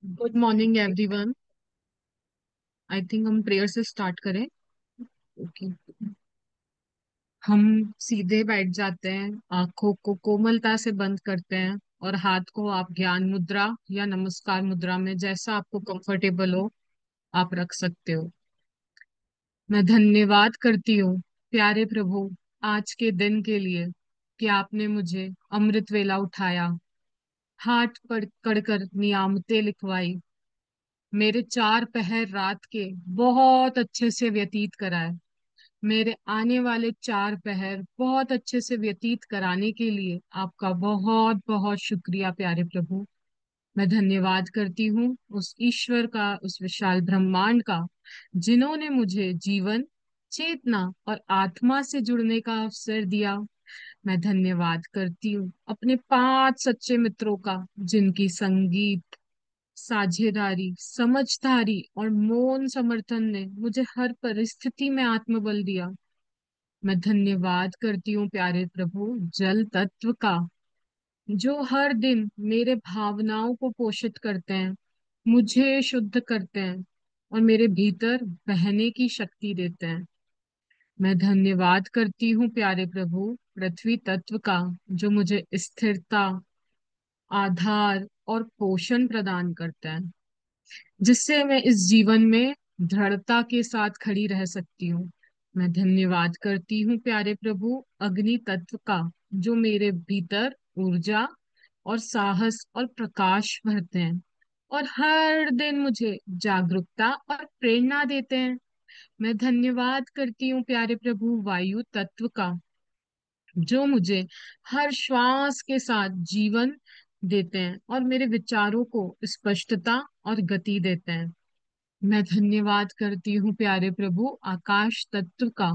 Good morning everyone. I think हम prayer से start करें। ओके। हम सीधे बैठ जाते हैं, आंखों को कोमलता से बंद करते हैं और हाथ को आप ज्ञान मुद्रा या नमस्कार मुद्रा में जैसा आपको कंफर्टेबल हो आप रख सकते हो। मैं धन्यवाद करती हूँ प्यारे प्रभु आज के दिन के लिए कि आपने मुझे अमृत वेला उठाया, हाथ पकड़ कर नियामतें लिखवाई, मेरे 4 पहर रात के बहुत अच्छे से व्यतीत कराए, मेरे आने वाले 4 पहर बहुत अच्छे से व्यतीत कराने के लिए आपका बहुत बहुत शुक्रिया प्यारे प्रभु। मैं धन्यवाद करती हूँ उस ईश्वर का, उस विशाल ब्रह्मांड का, जिन्होंने मुझे जीवन, चेतना और आत्मा से जुड़ने का अवसर दिया। मैं धन्यवाद करती हूँ अपने 5 सच्चे मित्रों का, जिनकी संगीत, साझेदारी, समझदारी और मौन समर्थन ने मुझे हर परिस्थिति में आत्मबल दिया। मैं धन्यवाद करती हूँ प्यारे प्रभु जल तत्व का, जो हर दिन मेरे भावनाओं को पोषित करते हैं, मुझे शुद्ध करते हैं और मेरे भीतर बहने की शक्ति देते हैं। मैं धन्यवाद करती हूँ प्यारे प्रभु पृथ्वी तत्व का, जो मुझे स्थिरता, आधार और पोषण प्रदान करता है, जिससे मैं इस जीवन में दृढ़ता के साथ खड़ी रह सकती हूँ। मैं धन्यवाद करती हूँ प्यारे प्रभु अग्नि तत्व का, जो मेरे भीतर ऊर्जा और साहस और प्रकाश भरते हैं और हर दिन मुझे जागरूकता और प्रेरणा देते हैं। मैं धन्यवाद करती हूँ प्यारे प्रभु वायु तत्व का, जो मुझे हर श्वास के साथ जीवन देते हैं और मेरे विचारों को स्पष्टता और गति देते हैं। मैं धन्यवाद करती हूँ प्यारे प्रभु आकाश तत्व का,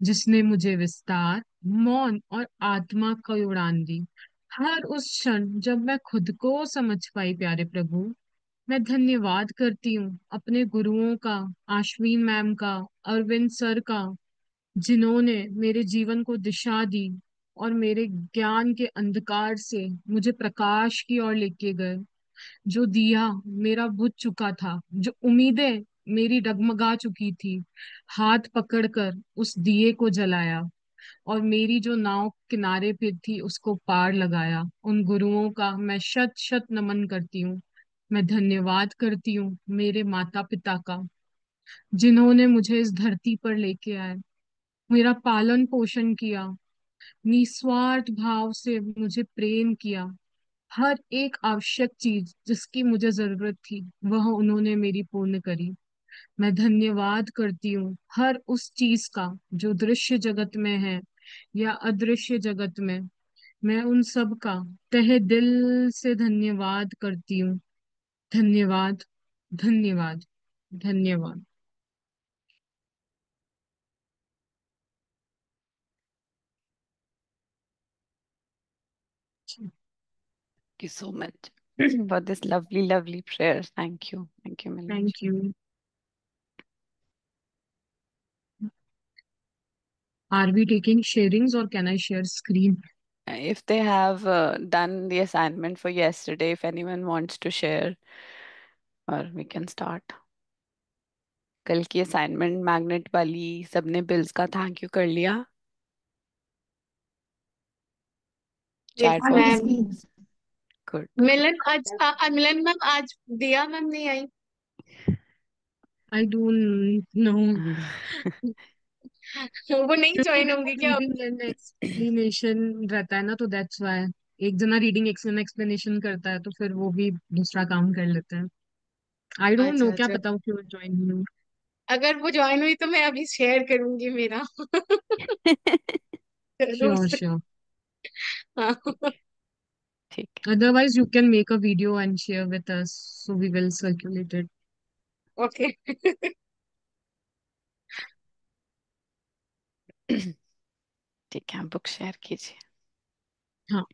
जिसने मुझे विस्तार, मौन और आत्मा की उड़ान दी हर उस क्षण जब मैं खुद को समझ पाई प्यारे प्रभु। मैं धन्यवाद करती हूँ अपने गुरुओं का, आश्विन मैम का, अरविंद सर का, जिन्होंने मेरे जीवन को दिशा दी और मेरे ज्ञान के अंधकार से मुझे प्रकाश की ओर लेके गए। जो दिया मेरा बुझ चुका था, जो उम्मीदें मेरी डगमगा चुकी थी, हाथ पकड़कर उस दिए को जलाया और मेरी जो नाव किनारे पे थी उसको पार लगाया। उन गुरुओं का मैं शत शत नमन करती हूँ। मैं धन्यवाद करती हूँ मेरे माता पिता का, जिन्होंने मुझे इस धरती पर लेके आए, मेरा पालन पोषण किया, निस्वार्थ भाव से मुझे प्रेम किया। हर एक आवश्यक चीज जिसकी मुझे जरूरत थी वह उन्होंने मेरी पूर्ण करी। मैं धन्यवाद करती हूँ हर उस चीज का जो दृश्य जगत में है या अदृश्य जगत में। मैं उन सब का तहे दिल से धन्यवाद करती हूँ। धन्यवाद, धन्यवाद, धन्यवाद। You so much for this lovely, lovely prayer. Thank you. Thank you, Milanji. Thank you. Are we taking sharings और can I share screen? If they have done the assignment for yesterday, if anyone wants to share, or we can start. कल की assignment magnet वाली सबने bills का thank you कर लिया yes chat box ma'am. में? Good. मिलन आज मिलन ma'am आज दिया मैम नहीं आई। I don't know. वो नहीं ज्वाइन होंगी क्या अब? रीडिंग एंड एक्सप्लेनेशन रहता है ना, तो दैट्स व्हाई एक जना रीडिंग एक्सप्लेनेशन करता है तो फिर वो भी दूसरा काम कर लेते हैं। आई डोंट नो, अच्छा क्या अच्छा। पता वो क्यों ज्वाइन हुई हो। अगर वो ज्वाइन हुई तो मैं अभी शेयर करूंगी मेरा जरूर श्योर से। श्योर। हाँ। ठीक ठीक otherwise you can make a video and share with us, so we will circulate it. Okay. है। ठीक है, बुक शेयर कीजिए। हाँ।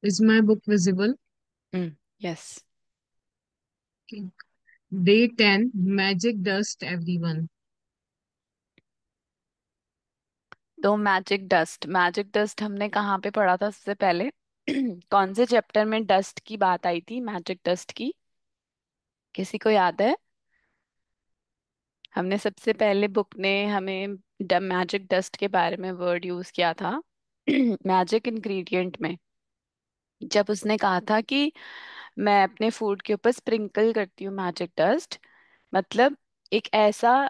Is my book visible? Yes. Day 10, magic dust everyone. तो मैजिक डस्ट हमने कहाँ पे पढ़ा था सबसे पहले? कौन से चैप्टर में डस्ट की बात आई थी, मैजिक डस्ट की? किसी को याद है? हमने सबसे पहले बुक ने हमें मैजिक डस्ट के बारे में वर्ड यूज किया था मैजिक इंग्रेडिएंट में, जब उसने कहा था कि मैं अपने फूड के ऊपर स्प्रिंकल करती हूँ मैजिक डस्ट। मतलब एक ऐसा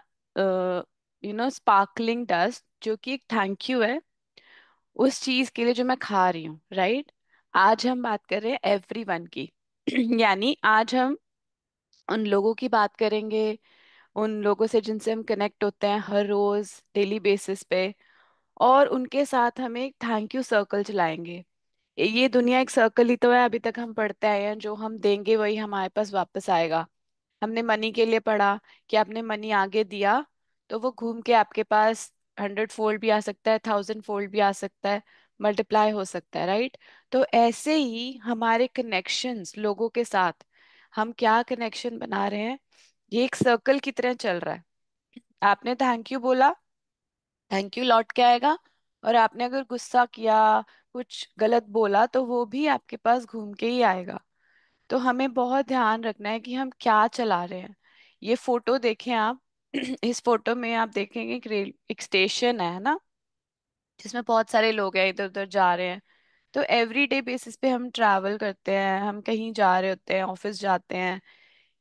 स्पार्कलिंग डस्ट जो कि एक थैंक यू है उस चीज के लिए जो मैं खा रही हूँ, राइट? आज हम बात कर रहे हैं एवरीवन की यानी आज हम उन लोगों की बात करेंगे, उन लोगों से जिनसे हम कनेक्ट होते हैं हर रोज डेली बेसिस पे, और उनके साथ हम एक थैंक यू सर्कल चलाएंगे। ये दुनिया एक सर्कल ही तो है, अभी तक हम पढ़ते आए हैं, जो हम देंगे वही हमारे पास वापस आएगा। हमने मनी के लिए पढ़ा कि आपने मनी आगे दिया तो वो घूम के आपके पास 100 फोल्ड भी आ सकता है, 1000 फोल्ड भी आ सकता है, मल्टीप्लाई हो सकता है, राइट? तो ऐसे ही हमारे कनेक्शंस लोगों के साथ, हम क्या कनेक्शन बना रहे हैं, ये एक सर्कल की तरह चल रहा है। आपने थैंक यू बोला, थैंक यू लौट के आएगा। और आपने अगर गुस्सा किया, कुछ गलत बोला, तो वो भी आपके पास घूम के ही आएगा। तो हमें बहुत ध्यान रखना है कि हम क्या चला रहे हैं। ये फोटो देखें आप इस फोटो में आप देखेंगे एक स्टेशन है ना, जिसमें बहुत सारे लोग हैं, इधर उधर जा रहे हैं। तो एवरीडे बेसिस पे हम ट्रैवल करते हैं, हम कहीं जा रहे होते हैं, ऑफिस जाते हैं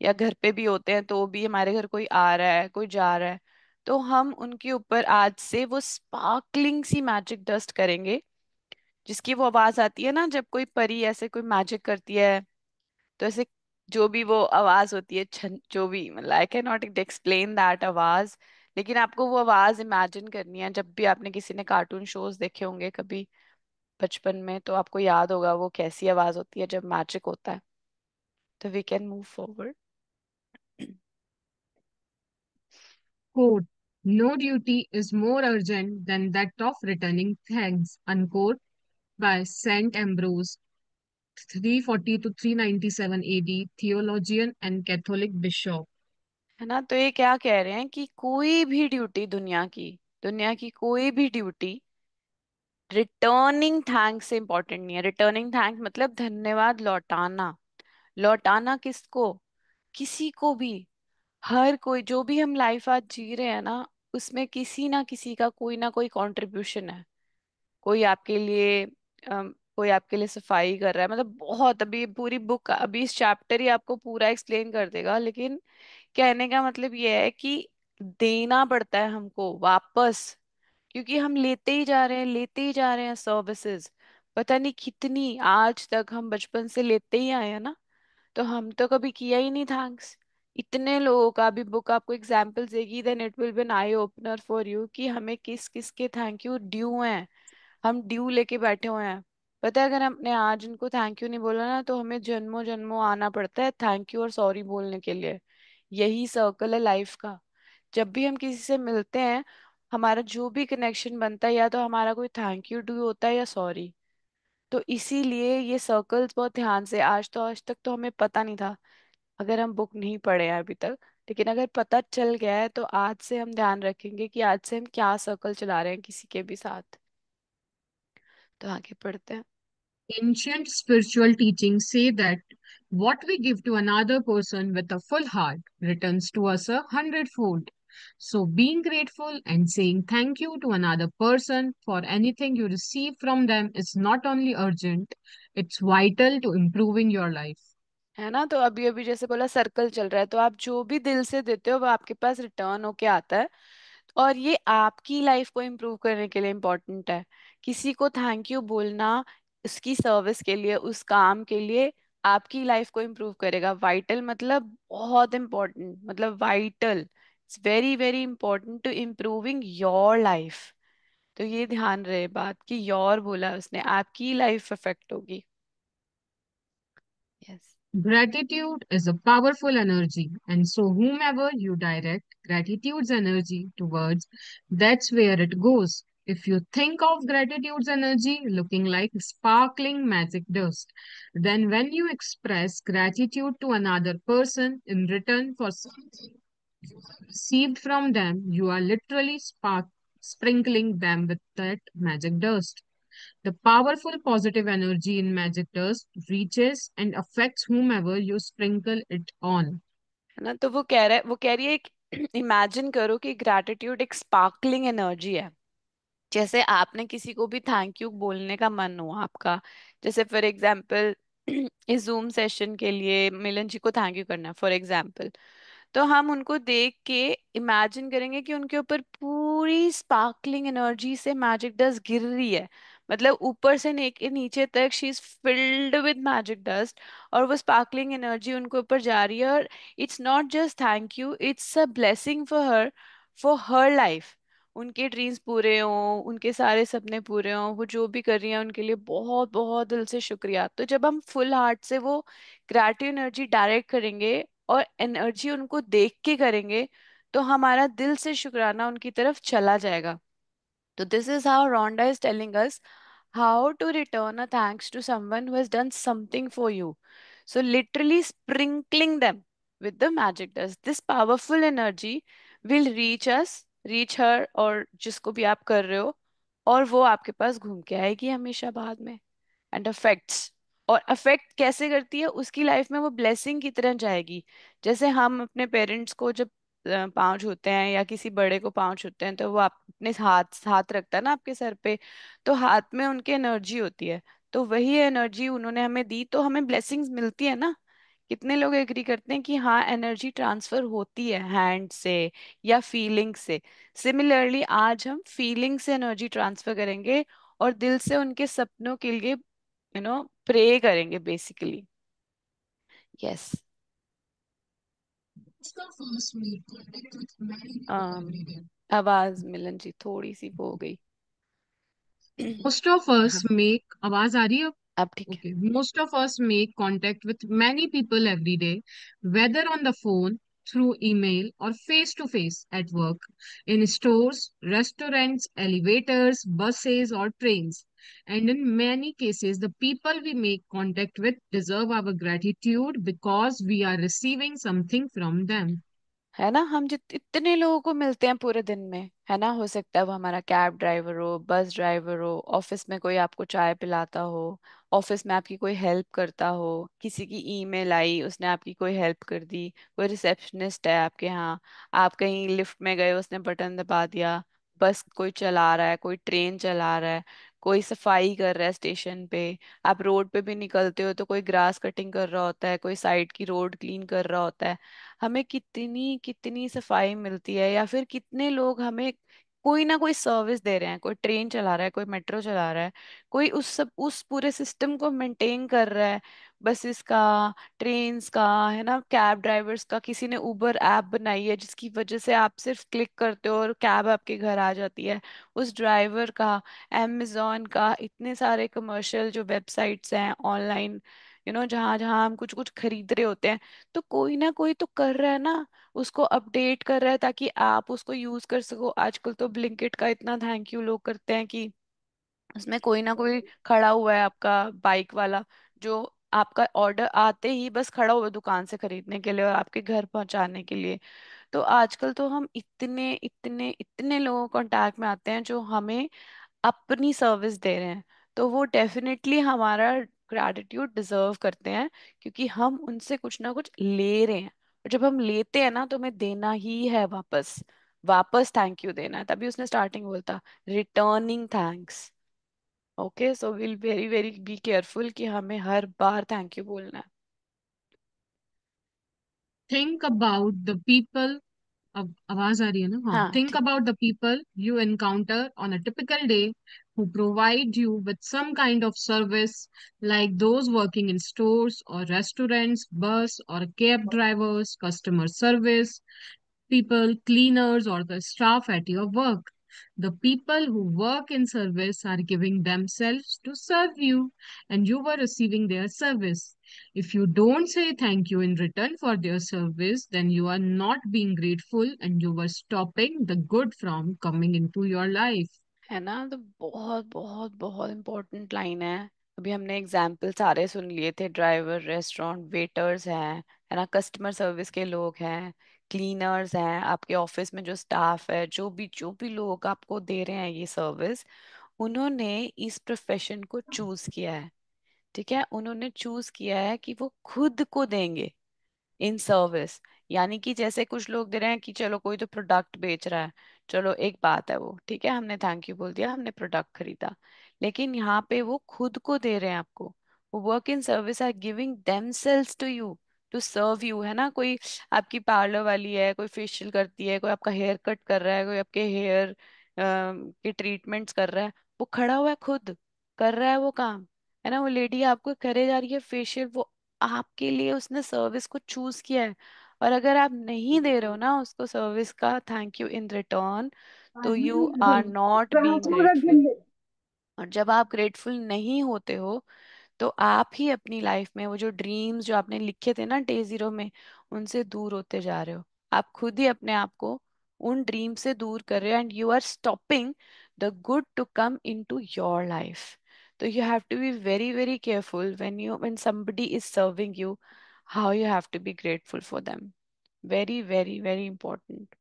या घर पे भी होते हैं, तो भी हमारे घर कोई आ रहा है, कोई जा रहा है, तो हम उनके ऊपर आज से वो स्पार्कलिंग सी मैजिक डस्ट करेंगे, जिसकी वो आवाज आती है ना जब कोई परी ऐसे कोई मैजिक करती है। तो ऐसे जो भी वो आवाज होती है, छन जो भी, मतलब I can not explain that आवाज, लेकिन आपको वो आवाज इमेजिन करनी है। जब भी आपने किसी ने कार्टून शोज देखे होंगे कभी बचपन में, तो आपको याद होगा वो कैसी आवाज होती है जब मैजिक होता है। तो we can move forward. Quote, no duty is more urgent than that of returning thanks, unquote, by Saint Ambrose, 340 to 397 AD, theologian and Catholic bishop. है ना? तो ये क्या कह रहे हैं कि कोई भी ड्यूटी दुनिया की कोई भी ड्यूटी रिटर्निंग थैंक्स से इंपॉर्टेंट नहीं है। रिटर्निंग थैंक्स मतलब धन्यवाद लौटाना। लौटाना किसको? किसी को भी। हर कोई, जो भी हम लाइफ आज जी रहे हैं ना, उसमें किसी ना किसी का कोई ना कोई कंट्रीब्यूशन है। कोई आपके लिए कोई आपके लिए सफाई कर रहा है, मतलब बहुत, अभी पूरी बुक, अभी इस चैप्टर ही आपको पूरा एक्सप्लेन कर देगा, लेकिन कहने का मतलब ये है कि देना पड़ता है हमको वापस, क्योंकि हम लेते ही जा रहे हैं, लेते ही जा रहे हैं सर्विसेज। पता नहीं कितनी आज तक हम बचपन से लेते ही आए हैं ना, तो हम तो कभी किया ही नहीं थैंक्स। इतने लोगों का, भी बुक आपको एग्जाम्पल देगी, then it will be an eye opener for you कि हमें किस किस के थैंक यू ड्यू हैं। हम ड्यू लेके बैठे हुए हैं। पता है, अगर हमने आज उनको थैंक यू नहीं बोला ना, तो हमें जन्मों जन्मों आना पड़ता है थैंक यू और सॉरी बोलने के लिए। यही सर्कल है लाइफ का। जब भी हम किसी से मिलते हैं, हमारा जो भी कनेक्शन बनता है, या तो हमारा कोई थैंक यू ड्यू होता है या सॉरी। तो इसीलिए ये सर्कल्स बहुत ध्यान से, आज तक तो हमें पता नहीं था, अगर हम बुक नहीं पढ़े हैं अभी तक, लेकिन अगर पता चल गया है तो आज से हम ध्यान रखेंगे कि आज से हम क्या सर्कल चला रहे हैं किसी के भी साथ। तो आगे पढ़ते हैं। Ancient spiritual teachings say that what we give to another person with a full heart returns to us 100-fold. So, being grateful and saying thank you to another person for anything you receive from them is not only urgent, it's vital to improving your life. है ना? तो अभी अभी जैसे बोला circle चल रहा है, तो आप जो भी दिल से देते हो वो आपके पास रिटर्न होके आता है। और ये आपकी लाइफ को इम्प्रूव करने के लिए इम्पोर्टेंट है। किसी को थैंक यू बोलना, उसकी सर्विस के लिए, उस काम के लिए, आपकी लाइफ को इम्प्रूव करेगा। वाइटल मतलब बहुत इम्पोर्टेंट, मतलब vital, it's very very important to improving your life. तो ये ध्यान रहे बात कि योर बोला उसने, आपकी लाइफ अफेक्ट होगी। Yes. Gratitude is a powerful energy, and so whomever you direct gratitude's energy towards, that's where it goes. If you think of gratitude's energy looking like sparkling magic dust, then when you express gratitude to another person in return for something received from them, you are literally sprinkling them with that magic dust. The powerful positive energy in magic dust reaches and affects whomever you sprinkle it on. है ना। तो वो कह रही है imagine करो कि gratitude एक स्पार्कलिंग एनर्जी है। जैसे आपने किसी को भी थैंक यू बोलने का मन हो आपका, जैसे फॉर एग्जाम्पल इस जूम सेशन के लिए मिलन जी को थैंक यू करना है फॉर एग्जाम्पल, तो हम उनको देख के इमेजिन करेंगे कि उनके ऊपर पूरी स्पार्कलिंग एनर्जी से मैजिक डस्ट गिर रही है। मतलब ऊपर से नीचे तक she is filled with magic dust, और वो स्पार्कलिंग एनर्जी उनके ऊपर जा रही है। और it's not just thank you, it's a blessing for her life. उनके ड्रीम्स पूरे हों, उनके सारे सपने पूरे हों, वो जो भी कर रही हैं उनके लिए बहुत बहुत दिल से शुक्रिया। तो जब हम फुल हार्ट से वो ग्रेटिव एनर्जी डायरेक्ट करेंगे और एनर्जी उनको देख के करेंगे, तो हमारा दिल से शुक्राना उनकी तरफ चला जाएगा। तो this is how Rhonda is telling us how to return a thanks to someone who has done something for you. So, literally sprinkling them with the magic dust. This powerful energy will reach us, reach her, और जिसको भी आप कर रहे हो, और वो आपके पास घूम के आएगी हमेशा बाद में। एंड अफेक्ट्स, और अफेक्ट कैसे करती है उसकी लाइफ में, वो ब्लेसिंग की तरह जाएगी। जैसे हम अपने पेरेंट्स को जब पाँव छूते हैं या किसी बड़े को पाँव छूते हैं, तो वो आप अपने हाथ हाथ रखता है ना आपके सर पे, तो हाथ में उनकी एनर्जी होती है। तो वही एनर्जी उन्होंने हमें दी, तो हमें ब्लेसिंग्स मिलती है ना। कितने लोग एग्री करते हैं कि हाँ एनर्जी ट्रांसफर होती है हैंड से या फीलिंग से। सिमिलरली आज हम फीलिंग से एनर्जी ट्रांसफर करेंगे और दिल से उनके सपनों के लिए प्रे करेंगे बेसिकली। यस। उसका first meet contact with many people um every day. आवाज मिलन जी थोड़ी सी वो हो गई। Most of us हाँ, make आवाज आ रही है? अब ठीक है। Okay. Most of us make contact with many people every day, whether on the phone, through email, or face to face at work, in stores, restaurants, elevators, buses, or trains. And in many cases, the people we make contact with deserve our gratitude because we are receiving something from them. है ना। हम जित इतने लोगों को मिलते हैं पूरे दिन में, है ना। हो सकता है वो हमारा कैब ड्राइवर हो, बस ड्राइवर हो, ऑफिस में कोई आपको चाय पिलाता हो, ऑफिस में आपकी कोई हेल्प करता हो, किसी की ईमेल आई उसने आपकी कोई हेल्प कर दी, कोई रिसेप्शनिस्ट है आपके यहाँ, आप कहीं लिफ्ट में गए उसने बटन दबा दिया, बस कोई चला रहा है, कोई ट्रेन चला रहा है, कोई सफाई कर रहा है स्टेशन पे, आप रोड पे भी निकलते हो तो कोई ग्रास कटिंग कर रहा होता है, कोई साइड की रोड क्लीन कर रहा होता है। हमें कितनी कितनी सफाई मिलती है, या फिर कितने लोग हमें कोई ना कोई सर्विस दे रहे हैं, कोई ट्रेन चला रहा है, कोई मेट्रो चला रहा है, कोई उस पूरे सिस्टम को मेंटेन कर रहा है। बसेस का, ट्रेन्स का, है ना, कैब ड्राइवर्स का, किसी ने उबर ऐप बनाई है जिसकी वजह से आप सिर्फ क्लिक करते हो और कैब आपके घर आ जाती है, उस ड्राइवर का, amazon का, इतने सारे कमर्शियल जो वेबसाइट्स हैं ऑनलाइन, जहाँ जहाँ हम कुछ कुछ खरीद रहे होते हैं, तो कोई ना कोई तो कर रहा है ना, उसको अपडेट कर रहा है ताकि आप उसको यूज कर सको। आजकल तो ब्लिंकिट का इतना थैंक यू लोग करते हैं कि उसमें कोई ना कोई खड़ा हुआ है आपका बाइक वाला, जो आपका ऑर्डर आते ही बस खड़ा हुआ है दुकान से खरीदने के लिए और आपके घर पहुंचाने के लिए। तो आजकल तो हम इतने इतने इतने लोगों कांटेक्ट में आते हैं जो हमें अपनी सर्विस दे रहे हैं, तो वो डेफिनेटली हमारा ग्रैटिट्यूड डिजर्व करते हैं, क्योंकि हम उनसे कुछ ना कुछ ले रहे हैं। और जब हम लेते हैं ना तो हमें देना ही है वापस, वापस थैंक यू देना है। तभी उसने स्टार्टिंग बोलता returning thanks. Okay, so will very very be careful कि हमें हर बार थैंक यू बोलना है। Think about the people. अब आवाज आ रही है ना? हाँ. हाँ Think ठीक। about the people you encounter on a typical day who provide you with some kind of service, like those working in stores or restaurants, bus or cab drivers, customer service people, cleaners, or the staff at your work. The people who work in service are giving themselves to serve you, and you were receiving their service. If you don't say thank you in return for their service, then you are not being grateful and you are stopping the good from coming into your life. है ना। तो बहुत बहुत बहुत important line है। अभी हमने example सारे सुन लिए थे, ड्राइवर, रेस्टोरेंट वेटर्स हैं, है ना, कस्टमर सर्विस के लोग हैं, क्लीनर्स हैं, आपके ऑफिस में जो स्टाफ है, जो भी लोग आपको दे रहे हैं ये सर्विस, उन्होंने इस प्रोफेशन को चूज किया है। ठीक है, उन्होंने चूज किया है कि वो खुद को देंगे इन सर्विस। यानी कि जैसे कुछ लोग दे रहे हैं कि चलो कोई तो प्रोडक्ट बेच रहा है, चलो एक बात है वो, ठीक है, हमने थैंक यू बोल दिया, हमने प्रोडक्ट खरीदा। लेकिन यहाँ पे वो खुद को दे रहे हैं आपको। वो work in service are giving themselves to you, to serve you, है ना। कोई आपकी पार्लर वाली है, कोई फेशियल करती है, कोई आपका हेयर कट कर रहा है, कोई आपके हेयर के ट्रीटमेंट्स कर रहा है, वो खड़ा हुआ है खुद कर रहा है वो काम, है ना। वो लेडी आपको करे जा रही है फेशियल, वो आपके लिए उसने सर्विस को चूज किया है। और अगर आप नहीं दे रहे हो ना उसको सर्विस का thank you in return, so you are not being grateful. और जब आप ग्रेटफुल नहीं होते हो, तो आप ही अपनी लाइफ में वो जो ड्रीम्स जो आपने लिखे थे ना डे जीरो में, उनसे दूर होते जा रहे हो। आप खुद ही अपने आप को उन ड्रीम से दूर कर रहे हो, and you are stopping the good to come in to your life. तो you have to be very very careful when somebody is serving you, how you have to be grateful for them. Very very very important.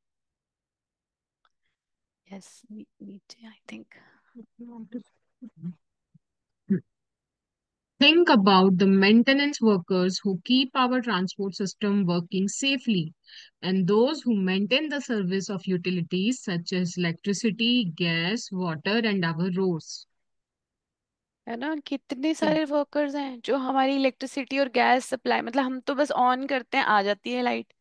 Yes, Nietzsche, I think. Think about the maintenance workers who keep our transport system working safely, and those who maintain the service of utilities such as electricity, gas, water, and our roads. है ना, कितने सारे workers हैं जो हमारी electricity और gas supply, मतलब हम तो बस ऑन करते हैं आ जाती है लाइट,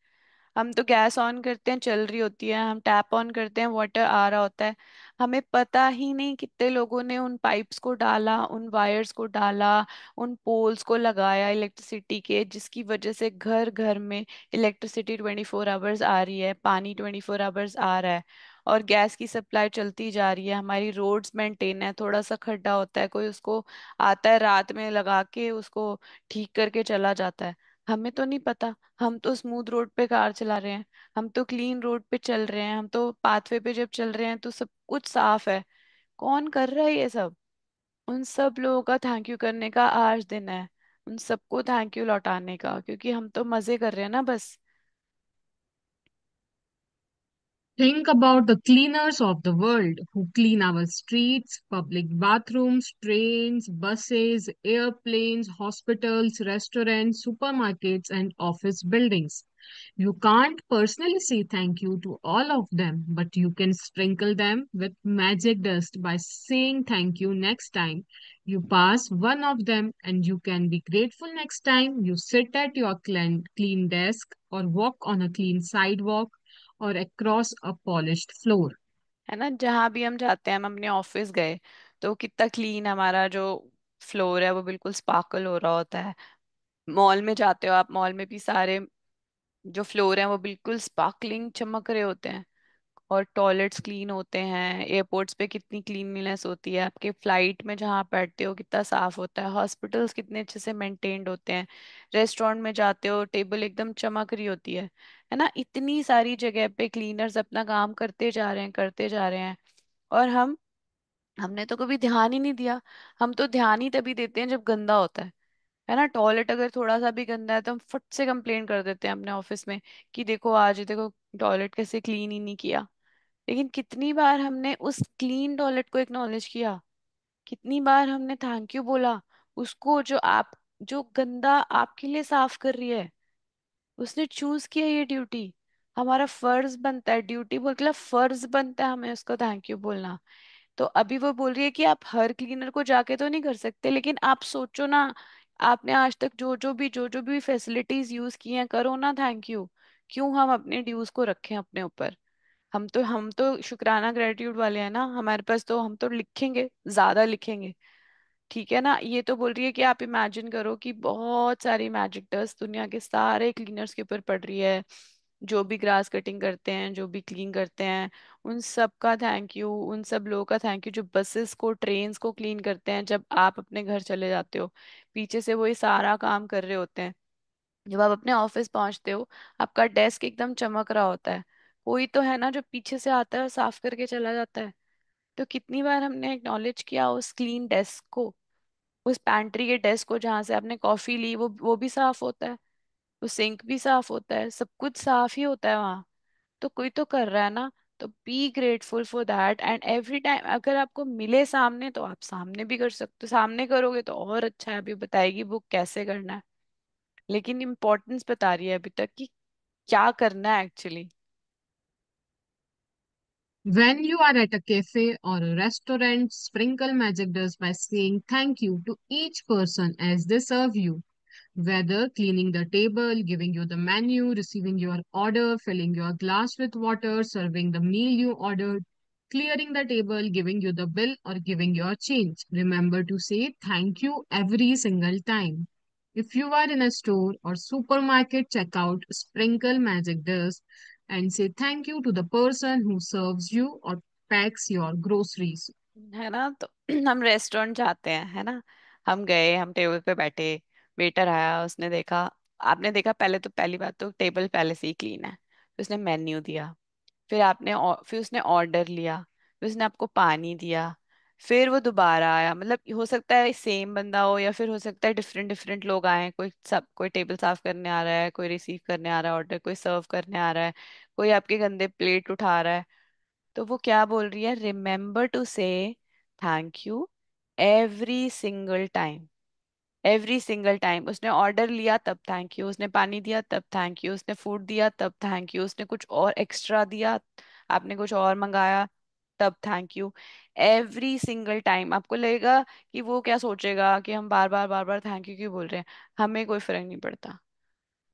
हम तो गैस ऑन करते हैं चल रही होती है, हम टैप ऑन करते हैं वाटर आ रहा होता है। हमें पता ही नहीं कितने लोगों ने उन पाइप्स को डाला, उन वायर्स को डाला, उन पोल्स को लगाया इलेक्ट्रिसिटी के, जिसकी वजह से घर घर में इलेक्ट्रिसिटी 24 आवर्स आ रही है, पानी 24 आवर्स आ रहा है, और गैस की सप्लाई चलती जा रही है। हमारी रोड्स मेंटेन है, थोड़ा सा खड्डा होता है, कोई उसको आता है रात में लगा के उसको ठीक करके चला जाता है। हमें तो नहीं पता, हम तो स्मूथ रोड पे कार चला रहे हैं, हम तो क्लीन रोड पे चल रहे हैं, हम तो पाथवे पे जब चल रहे हैं तो सब कुछ साफ है। कौन कर रहा है ये सब? उन सब लोगों का थैंक यू करने का आज दिन है, उन सबको थैंक यू लौटाने का, क्योंकि हम तो मजे कर रहे हैं ना बस। Think about the cleaners of the world who clean our streets, public bathrooms, trains, buses, airplanes, hospitals, restaurants, supermarkets, and office buildings. You can't personally say thank you to all of them, but you can sprinkle them with magic dust by saying thank you next time you pass one of them, and you can be grateful next time you sit at your clean desk or walk on a clean sidewalk or across a polished floor. है ना, जहाँ भी हम जाते हैं, हम अपने office गए तो कितना क्लीन हमारा जो फ्लोर है वो बिल्कुल स्पार्कल हो रहा होता है। मॉल में जाते हो आप, मॉल में भी सारे जो फ्लोर हैं वो बिल्कुल स्पार्कलिंग चमक रहे होते हैं, और टॉयलेट्स क्लीन होते हैं, एयरपोर्ट्स पे कितनी क्लीनलीनेस होती है, आपके फ्लाइट में जहाँ आप बैठते हो कितना साफ होता है, हॉस्पिटल्स कितने अच्छे से मेंटेन्ड होते हैं, रेस्टोरेंट में जाते हो टेबल एकदम चमक रही होती है ना। इतनी सारी जगह पे क्लीनर्स अपना काम करते जा रहे हैं करते जा रहे हैं, और हमने तो कभी ध्यान ही नहीं दिया। हम तो ध्यान ही तभी देते हैं जब गंदा होता है ना। टॉयलेट अगर थोड़ा सा भी गंदा है तो हम फट से कंप्लेन कर देते हैं अपने ऑफिस में कि देखो आज देखो टॉयलेट कैसे क्लीन ही नहीं किया। लेकिन कितनी बार हमने उस क्लीन टॉयलेट को एक्नॉलेज किया, कितनी बार हमने थैंक यू बोला उसको, जो गंदा आपके लिए साफ कर रही है, उसने चूज किया ये ड्यूटी। हमारा फर्ज बनता है, ड्यूटी बोल के फर्ज बनता है हमें उसको थैंक यू बोलना। तो अभी वो बोल रही है कि आप हर क्लीनर को जाके तो नहीं कर सकते, लेकिन आप सोचो ना, आपने आज तक जो जो भी फैसिलिटीज यूज की हैं, करो ना थैंक यू। क्यों हम अपने ड्यूज को रखें अपने ऊपर? हम तो शुक्राना ग्रेटिट्यूड वाले हैं ना, हमारे पास तो हम तो लिखेंगे, ज्यादा लिखेंगे। ठीक है ना। ये तो बोल रही है कि आप इमेजिन करो कि बहुत सारी मैजिक डस्ट दुनिया के सारे क्लीनर्स के ऊपर पड़ रही है, जो भी ग्रास कटिंग करते हैं, जो भी क्लीन करते हैं, उन सब का थैंक यू, उन सब लोगों का थैंक यू जो बसेस को ट्रेन्स को क्लीन करते हैं जब आप अपने घर चले जाते हो, पीछे से वही सारा काम कर रहे होते हैं। जब आप अपने ऑफिस पहुंचते हो, आपका डेस्क एकदम चमक रहा होता है, कोई तो है ना जो पीछे से आता है और साफ करके चला जाता है। तो कितनी बार हमने एक्नॉलेज किया उस क्लीन डेस्क को, उस पैंट्री के डेस्क को जहाँ से आपने कॉफी ली, वो भी साफ होता है। वो सिंक भी साफ होता है, सब कुछ साफ ही होता है वहाँ। तो कोई तो कर रहा है ना। तो be grateful for that, and every time अगर आपको मिले सामने तो आप सामने भी कर सकते हो, सामने करोगे तो और अच्छा है। अभी बताएगी बुक कैसे करना है, लेकिन इम्पोर्टेंस बता रही है अभी तक कि क्या करना है actually. When you are at a cafe or a restaurant, sprinkle magic dust by saying thank you to each person as they serve you. Whether cleaning the table, giving you the menu, receiving your order, filling your glass with water, serving the meal you ordered, clearing the table, giving you the bill, or giving your change. Remember to say thank you every single time. If you are in a store or supermarket checkout, sprinkle magic dust and say thank you to the person who serves you or packs your groceries. है ना। तो हम restaurant जाते हैं, है ना। हम गए, हम टेबल पे बैठे, वेटर आया, उसने देखा, आपने देखा पहले तो पहली बात तो टेबल पहले से ही क्लीन है। फिर उसने मेन्यू दिया, फिर फिर उसने ऑर्डर लिया, फिर उसने आपको पानी दिया, फिर वो दोबारा आया। मतलब हो सकता है सेम बंदा हो, या फिर हो सकता है डिफरेंट डिफरेंट लोग आए। कोई टेबल साफ करने आ रहा है, कोई रिसीव करने आ रहा है ऑर्डर, कोई सर्व करने आ रहा है, कोई आपके गंदे प्लेट उठा रहा है। तो वो क्या बोल रही है, रिमेम्बर टू से thank you every single time. Every single time उसने ऑर्डर लिया तब थैंक यू, उसने पानी दिया तब थैंक यू, उसने फूड दिया तब थैंक यू, उसने कुछ और एक्स्ट्रा दिया, आपने कुछ और मंगाया तब thank you. Every single time आपको लगेगा कि वो क्या सोचेगा कि हम बार बार थैंक यू क्यों बोल रहे हैं। हमें कोई फर्क नहीं पड़ता,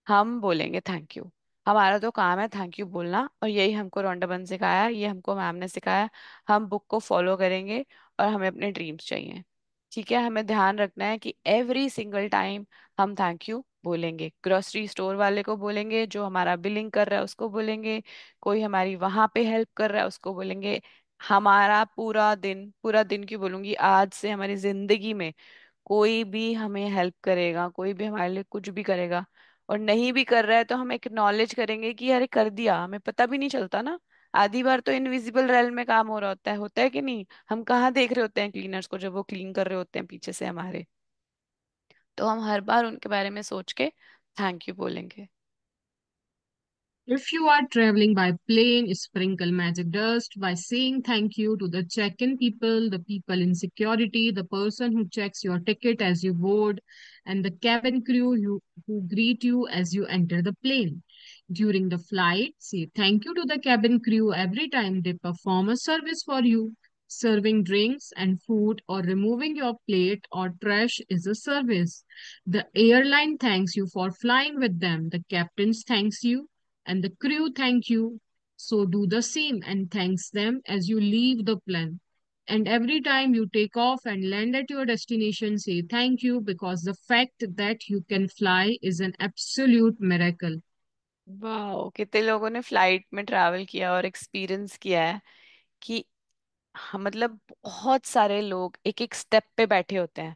हम बोलेंगे थैंक यू। हमारा तो काम है थैंक यू बोलना, और यही हमको रौंडाबन सिखाया, ये हमको मैम ने सिखाया। हम बुक को फॉलो करेंगे, और हमें अपने ड्रीम्स चाहिए। ठीक है, हमें ध्यान रखना है कि एवरी सिंगल टाइम हम थैंक यू बोलेंगे। ग्रोसरी स्टोर वाले को बोलेंगे, जो हमारा बिलिंग कर रहा है उसको बोलेंगे, कोई हमारी वहां पे हेल्प कर रहा है उसको बोलेंगे। हमारा पूरा दिन क्यों बोलूंगी, आज से हमारी जिंदगी में कोई भी हमें हेल्प करेगा, कोई भी हमारे लिए कुछ भी करेगा, और नहीं भी कर रहा है तो हम एक्नॉलेज करेंगे कि अरे कर दिया, हमें पता भी नहीं चलता ना। आधी बार तो इनविजिबल रेल में काम हो रहा होता है कि नहीं। हम कहाँ देख रहे होते हैं क्लीनर्स को जब वो क्लीन कर रहे होते हैं पीछे से हमारे। तो हम हर बार उनके बारे में सोच के थैंक यू बोलेंगे। If you are traveling by plane, sprinkle magic dust by saying thank you to the check-in people, the people in security, the person who checks your ticket as you board, and the cabin crew who greet you as you enter the plane. During the flight, say thank you to the cabin crew every time they perform a service for you. Serving drinks and food or removing your plate or trash is a service. The airline thanks you for flying with them. The captains thanks you and the crew thank you. So do the same and thanks them as you leave the plane. And every time you take off and land at your destination, say thank you because the fact that you can fly is an absolute miracle. वाह, कितने लोगों ने flight में travel किया और experience किया है कि हाँ, मतलब बहुत सारे लोग एक एक स्टेप पे बैठे होते हैं,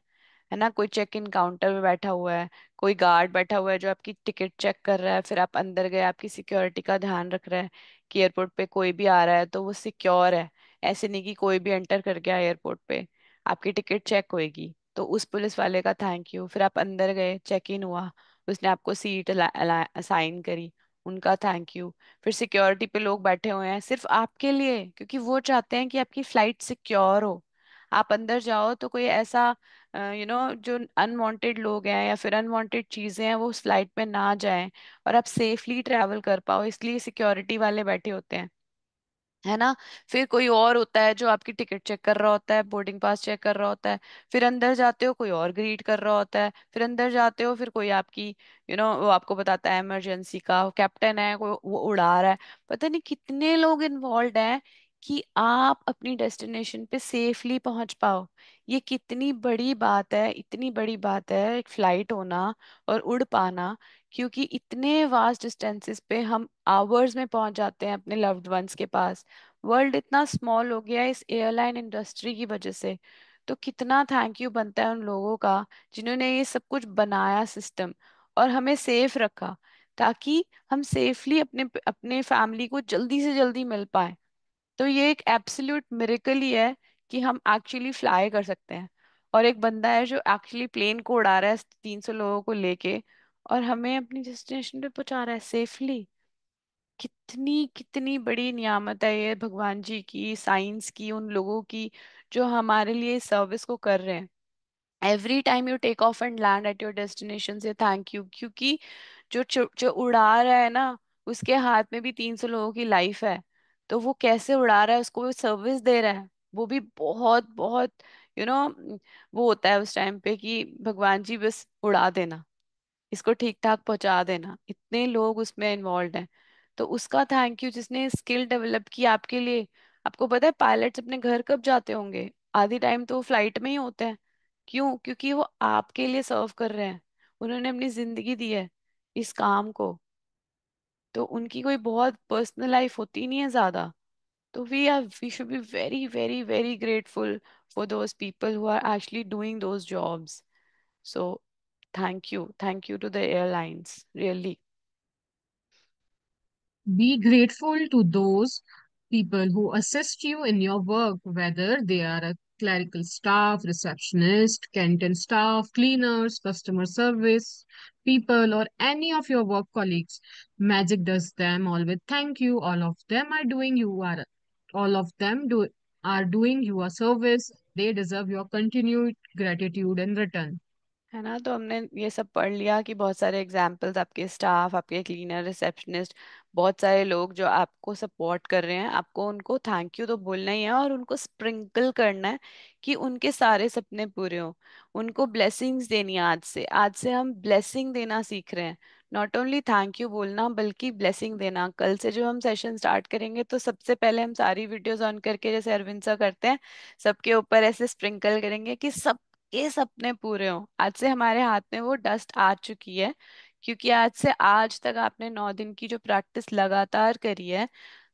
है ना। कोई चेक इन काउंटर पे बैठा हुआ है, कोई गार्ड बैठा हुआ है जो आपकी टिकट चेक कर रहा है, फिर आप अंदर गए, आपकी सिक्योरिटी का ध्यान रख रहा है कि एयरपोर्ट पे कोई भी आ रहा है तो वो सिक्योर है। ऐसे नहीं कि कोई भी एंटर कर गया एयरपोर्ट पे, आपकी टिकट चेक होएगी। तो उस पुलिस वाले का थैंक यू। फिर आप अंदर गए, चेक इन हुआ, उसने आपको सीट असाइन करी, उनका थैंक यू। फिर सिक्योरिटी पे लोग बैठे हुए हैं सिर्फ आपके लिए, क्योंकि वो चाहते हैं कि आपकी फ्लाइट सिक्योर हो। आप अंदर जाओ तो कोई ऐसा जो अनवांटेड लोग हैं या फिर अनवांटेड चीजें हैं वो उस फ्लाइट में ना जाएं, और आप सेफली ट्रैवल कर पाओ, इसलिए सिक्योरिटी वाले बैठे होते हैं, है ना। फिर कोई और होता है जो आपकी टिकट चेक कर रहा होता है, बोर्डिंग पास चेक कर रहा होता है। फिर अंदर जाते हो कोई और ग्रीट कर रहा होता है, फिर अंदर जाते हो फिर कोई आपकी वो आपको बताता है इमरजेंसी का, कैप्टन है कोई, वो उड़ा रहा है। पता नहीं कितने लोग इन्वॉल्व हैं कि आप अपनी डेस्टिनेशन पे सेफली पहुंच पाओ। ये कितनी बड़ी बात है, इतनी बड़ी बात है एक फ्लाइट होना और उड़ पाना। क्योंकि इतने वास्ट डिस्टेंसेस पे हम आवर्स में पहुंच जाते हैं अपने लव्ड वंस के पास। वर्ल्ड इतना स्मॉल हो गया है इस एयरलाइन इंडस्ट्री की वजह से। तो कितना थैंक यू बनता है उन लोगों का जिन्होंने ये सब कुछ बनाया सिस्टम, और हमें सेफ रखा, ताकि हम सेफली अपने अपने फैमिली को जल्दी से जल्दी मिल पाए। तो ये एक एब्सोल्यूट मिरेकल ही है कि हम एक्चुअली फ्लाई कर सकते हैं। और एक बंदा है जो एक्चुअली प्लेन को उड़ा रहा है 300 लोगों को लेके, और हमें अपनी डेस्टिनेशन पे पहुंचा रहा है सेफली। कितनी कितनी बड़ी नियामत है ये भगवान जी की, साइंस की, उन लोगों की जो हमारे लिए सर्विस को कर रहे हैं। Every time you take off and land at your destination say thank you, क्योंकि जो उड़ा रहा है ना, उसके हाथ में भी 300 लोगों की लाइफ है। तो वो कैसे उड़ा रहा है, उसको वो सर्विस दे रहा है, वो भी बहुत बहुत यू नो वो होता है उस टाइम पे कि भगवान जी बस उड़ा देना, इसको ठीक ठाक पहुंचा देना, इतने लोग उसमें इन्वॉल्व हैं। तो उसका थैंक यू जिसने स्किल डेवलप की आपके लिए। आपको पता है पायलट्स अपने घर कब जाते होंगे? आधी टाइम तो वो फ्लाइट में ही होते हैं। क्यों? क्योंकि वो आपके लिए सर्व कर रहे हैं, उन्होंने अपनी जिंदगी दी है इस काम को। तो उनकी कोई बहुत पर्सनल लाइफ होती नहीं है ज्यादा। तो we should be very very very grateful for those people who are actually doing those jobs. So thank you to the airlines, really. Be grateful to those people who assist you in your work, whether they are a clerical staff, receptionist, canteen staff, cleaners, customer service people, or any of your work colleagues. Magic does them all with thank you. All of them do are doing you a service. They deserve your continued gratitude in return. है ना? तो हमने ये सब पढ़ लिया कि बहुत सारे एग्जाम्पल्स, आपके स्टाफ, आपके क्लीनर, रिसेप्शनिस्ट, बहुत सारे लोग जो आपको सपोर्ट कर रहे हैं, आपको उनको थैंक यू तो बोलना ही है और उनको स्प्रिंकल करना है कि उनके सारे सपने पूरे हों। उनको ब्लेसिंग्स देनी है। आज से हम ब्लेसिंग देना सीख रहे हैं। नॉट ओनली थैंक यू बोलना बल्कि ब्लेसिंग देना। कल से जो हम सेशन स्टार्ट करेंगे तो सबसे पहले हम सारी वीडियोस ऑन करके, जैसे अरविंद सर करते हैं, सबके ऊपर ऐसे स्प्रिंकल करेंगे कि सब ये सपने पूरे हों। आज से हमारे हाथ में वो डस्ट आ चुकी है, क्योंकि आज से आज तक आपने 9 दिन की जो प्रैक्टिस लगातार करी है,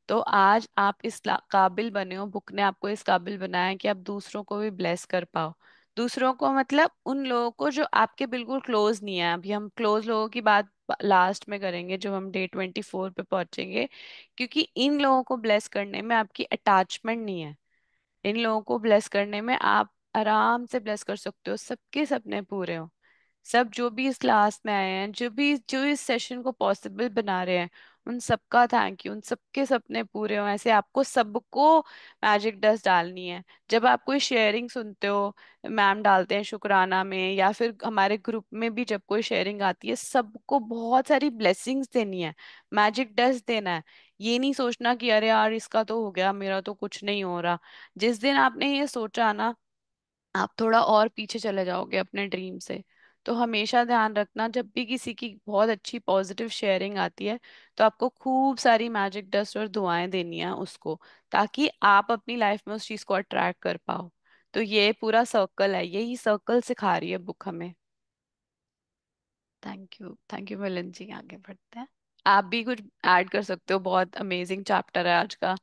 तो आज आप इस काबिल बने हो, बुक ने आपको इस काबिल बनाया है कि आप दूसरों को भी ब्लेस कर पाओ। दूसरों को मतलब उन लोगों को जो आपके बिल्कुल क्लोज नहीं है। अभी हम क्लोज लोगों की बात लास्ट में करेंगे जब हम डे 24 पे पहुंचेंगे, क्योंकि इन लोगों को ब्लेस करने में आपकी अटैचमेंट नहीं है। इन लोगों को ब्लेस करने में आप आराम से ब्लेस कर सकते हो, सबके सपने पूरे हो। सब जो भी इस क्लास में आए हैं, जो इस सेशन को पॉसिबल बना रहे हैं, उन सबका थैंक यू, उन सबके सपने पूरे हो। ऐसे आपको सबको मैजिक डस्ट डालनी है। जब आप कोई शेयरिंग सुनते हो, मैम डालते हैं शुक्राना में, या फिर हमारे ग्रुप में भी जब कोई शेयरिंग आती है, सबको बहुत सारी ब्लेसिंग्स देनी है, मैजिक डस्ट देना है। ये नहीं सोचना कि अरे यार इसका तो हो गया, मेरा तो कुछ नहीं हो रहा। जिस दिन आपने ये सोचा ना, आप थोड़ा और पीछे चले जाओगे अपने ड्रीम से। तो हमेशा ध्यान रखना, जब भी किसी की बहुत अच्छी पॉजिटिव शेयरिंग आती है, तो आपको खूब सारी मैजिक डस्ट और दुआएं देनी है उसको, ताकि आप अपनी लाइफ में उस चीज को अट्रैक्ट कर पाओ। तो ये पूरा सर्कल है, यही सर्कल सिखा रही है बुक हमें। थैंक यू मिलन जी। आगे बढ़ते हैं, आप भी कुछ ऐड कर सकते हो, बहुत अमेजिंग चैप्टर है आज का।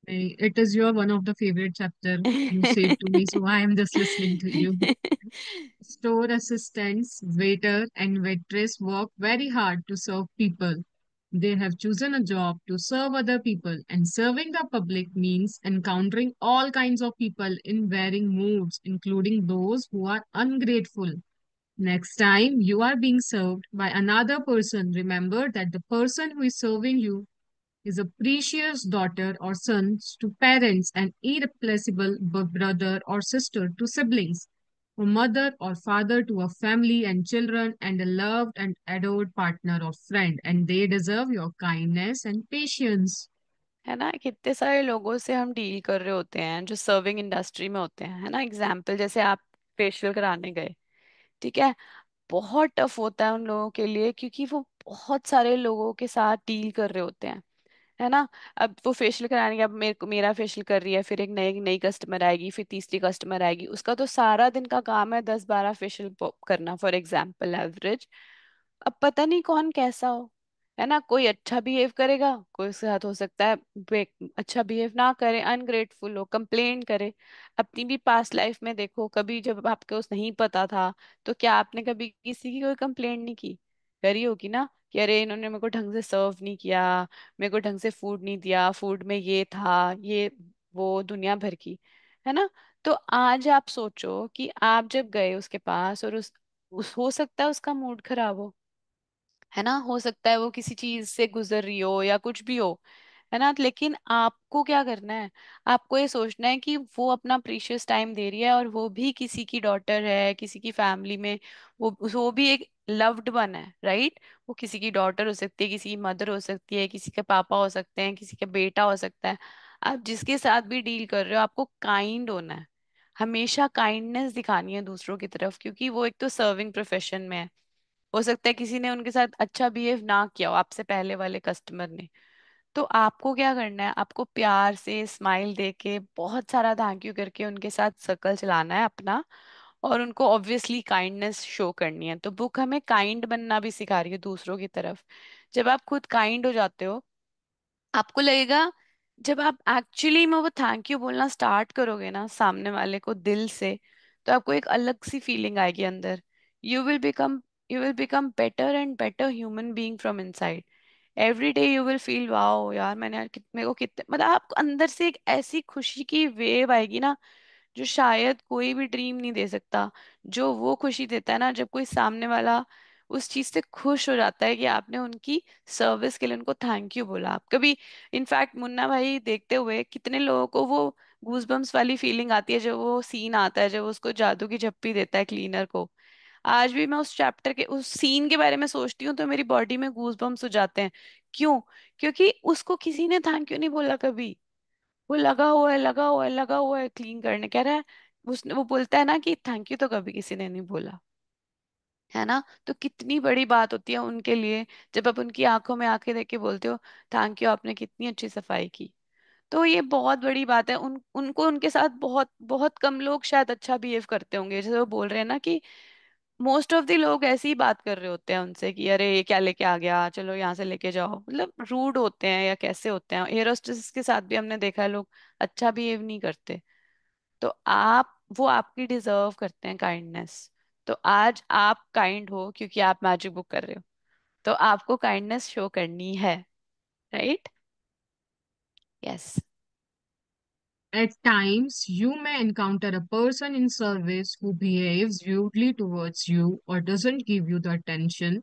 It is your one of the favorite chapter you said to me, so I am just listening to you. Store assistants, waiter, and waitress work very hard to serve people. They have chosen a job to serve other people, and serving the public means encountering all kinds of people in varying moods, including those who are ungrateful. Next time you are being served by another person, remember that the person who is serving you is a precious daughter or son to parents, an irreplaceable brother or sister to siblings, a mother or father to a family and children, and a loved and adored partner or friend, and they deserve your kindness and patience. है ना? कितने सारे लोगों से हम deal कर रहे होते हैं जो सर्विंग इंडस्ट्री में होते हैं, है ना? एग्जाम्पल जैसे आप फेशियल कराने गए, ठीक है, बहुत टफ होता है उन लोगों के लिए, क्योंकि वो बहुत सारे लोगों के साथ डील कर रहे होते हैं, है ना? अब वो फेशियल कराने के, अब मेरा फेशियल कर रही है, फिर एक नई नई कस्टमर आएगी, फिर तीसरी कस्टमर आएगी, उसका तो सारा दिन का काम है 10-12 फेशियल करना, फॉर एग्जाम्पल एवरेज। अब पता नहीं कौन कैसा हो, है ना? कोई अच्छा बिहेव करेगा, कोई उसके साथ हो सकता है अच्छा बिहेव ना करे, अनग्रेटफुल हो, कंप्लेन करे। अपनी भी पास्ट लाइफ में देखो, कभी जब आपको उस नहीं पता था, तो क्या आपने कभी किसी की कोई कंप्लेंट नहीं की? करी होगी ना, कि अरे इन्होंने मेरे को ढंग से सर्व नहीं किया, मेरे को ढंग से फूड नहीं दिया, फूड में ये था, ये वो दुनिया भर की, है ना? तो आज आप सोचो कि आप जब गए उसके पास और उस हो सकता है उसका मूड खराब हो, है ना, हो सकता है वो किसी चीज से गुजर रही हो या कुछ भी हो, है ना। लेकिन आपको क्या करना है, आपको ये सोचना है कि वो अपना प्रीशियस टाइम दे रही है, और वो भी किसी की डॉटर है, किसी की फैमिली में, वो भी एक लव्ड वन है, राइट। वो किसी की डॉटर हो सकती है, किसी की मदर हो सकती है, किसी के पापा हो सकते हैं, किसी का बेटा हो सकता है। आप जिसके साथ भी डील कर रहे हो, आपको काइंड होना है, हमेशा काइंडनेस दिखानी है दूसरों की तरफ, क्योंकि वो एक तो सर्विंग प्रोफेशन में है। हो सकता है किसी ने उनके साथ अच्छा बिहेव ना किया हो, आपसे पहले वाले कस्टमर ने, तो आपको क्या करना है, आपको प्यार से स्माइल दे के बहुत सारा थैंक यू करके उनके साथ सर्कल चलाना है अपना, और उनको ऑब्वियसली काइंडनेस शो करनी है। तो बुक हमें काइंड बनना भी सिखा रही है दूसरों की तरफ। जब आप खुद काइंड हो जाते हो, आपको लगेगा, जब आप एक्चुअली में वो थैंक यू बोलना स्टार्ट करोगे ना सामने वाले को दिल से, तो आपको एक अलग सी फीलिंग आएगी अंदर। You will become you will become better and better human being from inside. Every day you will feel wow यार, मैंने यार मेरे को कितने, मतलब आपको अंदर से एक ऐसी खुशी की वेव आएगी ना, जो शायद कोई भी ड्रीम नहीं दे सकता। जो वो खुशी देता है ना, जब कोई सामने वाला उस चीज से खुश हो जाता है कि आपने उनकी सर्विस के लिए उनको थैंक यू बोला। आप कभी, इनफैक्ट मुन्ना भाई देखते हुए कितने लोगों को वो गूजबम्स वाली फीलिंग आती है जब वो सीन आता है, जब वो उसको जादू की झप्पी देता है क्लीनर को। आज भी मैं उस चैप्टर के उस सीन के बारे में सोचती हूँ तो मेरी बॉडी में गूज बम्स हो जाते हैं। क्यों? क्योंकि उसको किसी ने थैंक यू नहीं बोला कभी। वो लगा हुआ है, लगा हुआ है, लगा हुआ है क्लीन करने, कह रहा है। उसने, वो बोलता है ना कि थैंक यू तो कभी किसी ने नहीं बोला, है ना। तो कितनी बड़ी बात होती है उनके लिए, जब आप उनकी आंखों में आंखें देख के बोलते हो थैंक यू, आपने कितनी अच्छी सफाई की। तो ये बहुत बड़ी बात है। उनको उनके साथ बहुत बहुत कम लोग शायद अच्छा बिहेव करते होंगे, जैसे वो बोल रहे हैं ना कि मोस्ट ऑफ द लोग ऐसी ही बात कर रहे होते हैं उनसे कि अरे ये क्या लेके आ गया, चलो यहाँ से लेके जाओ, मतलब रूड होते हैं या कैसे होते हैं। एयर होस्टेस के साथ भी हमने देखा है लोग अच्छा बिहेव नहीं करते। तो वो आपकी डिजर्व करते हैं काइंडनेस। तो आज आप काइंड हो क्योंकि आप मैजिक बुक कर रहे हो, तो आपको काइंडनेस शो करनी है, right. Yes. At times, you may encounter a person in service who behaves rudely towards you or doesn't give you the attention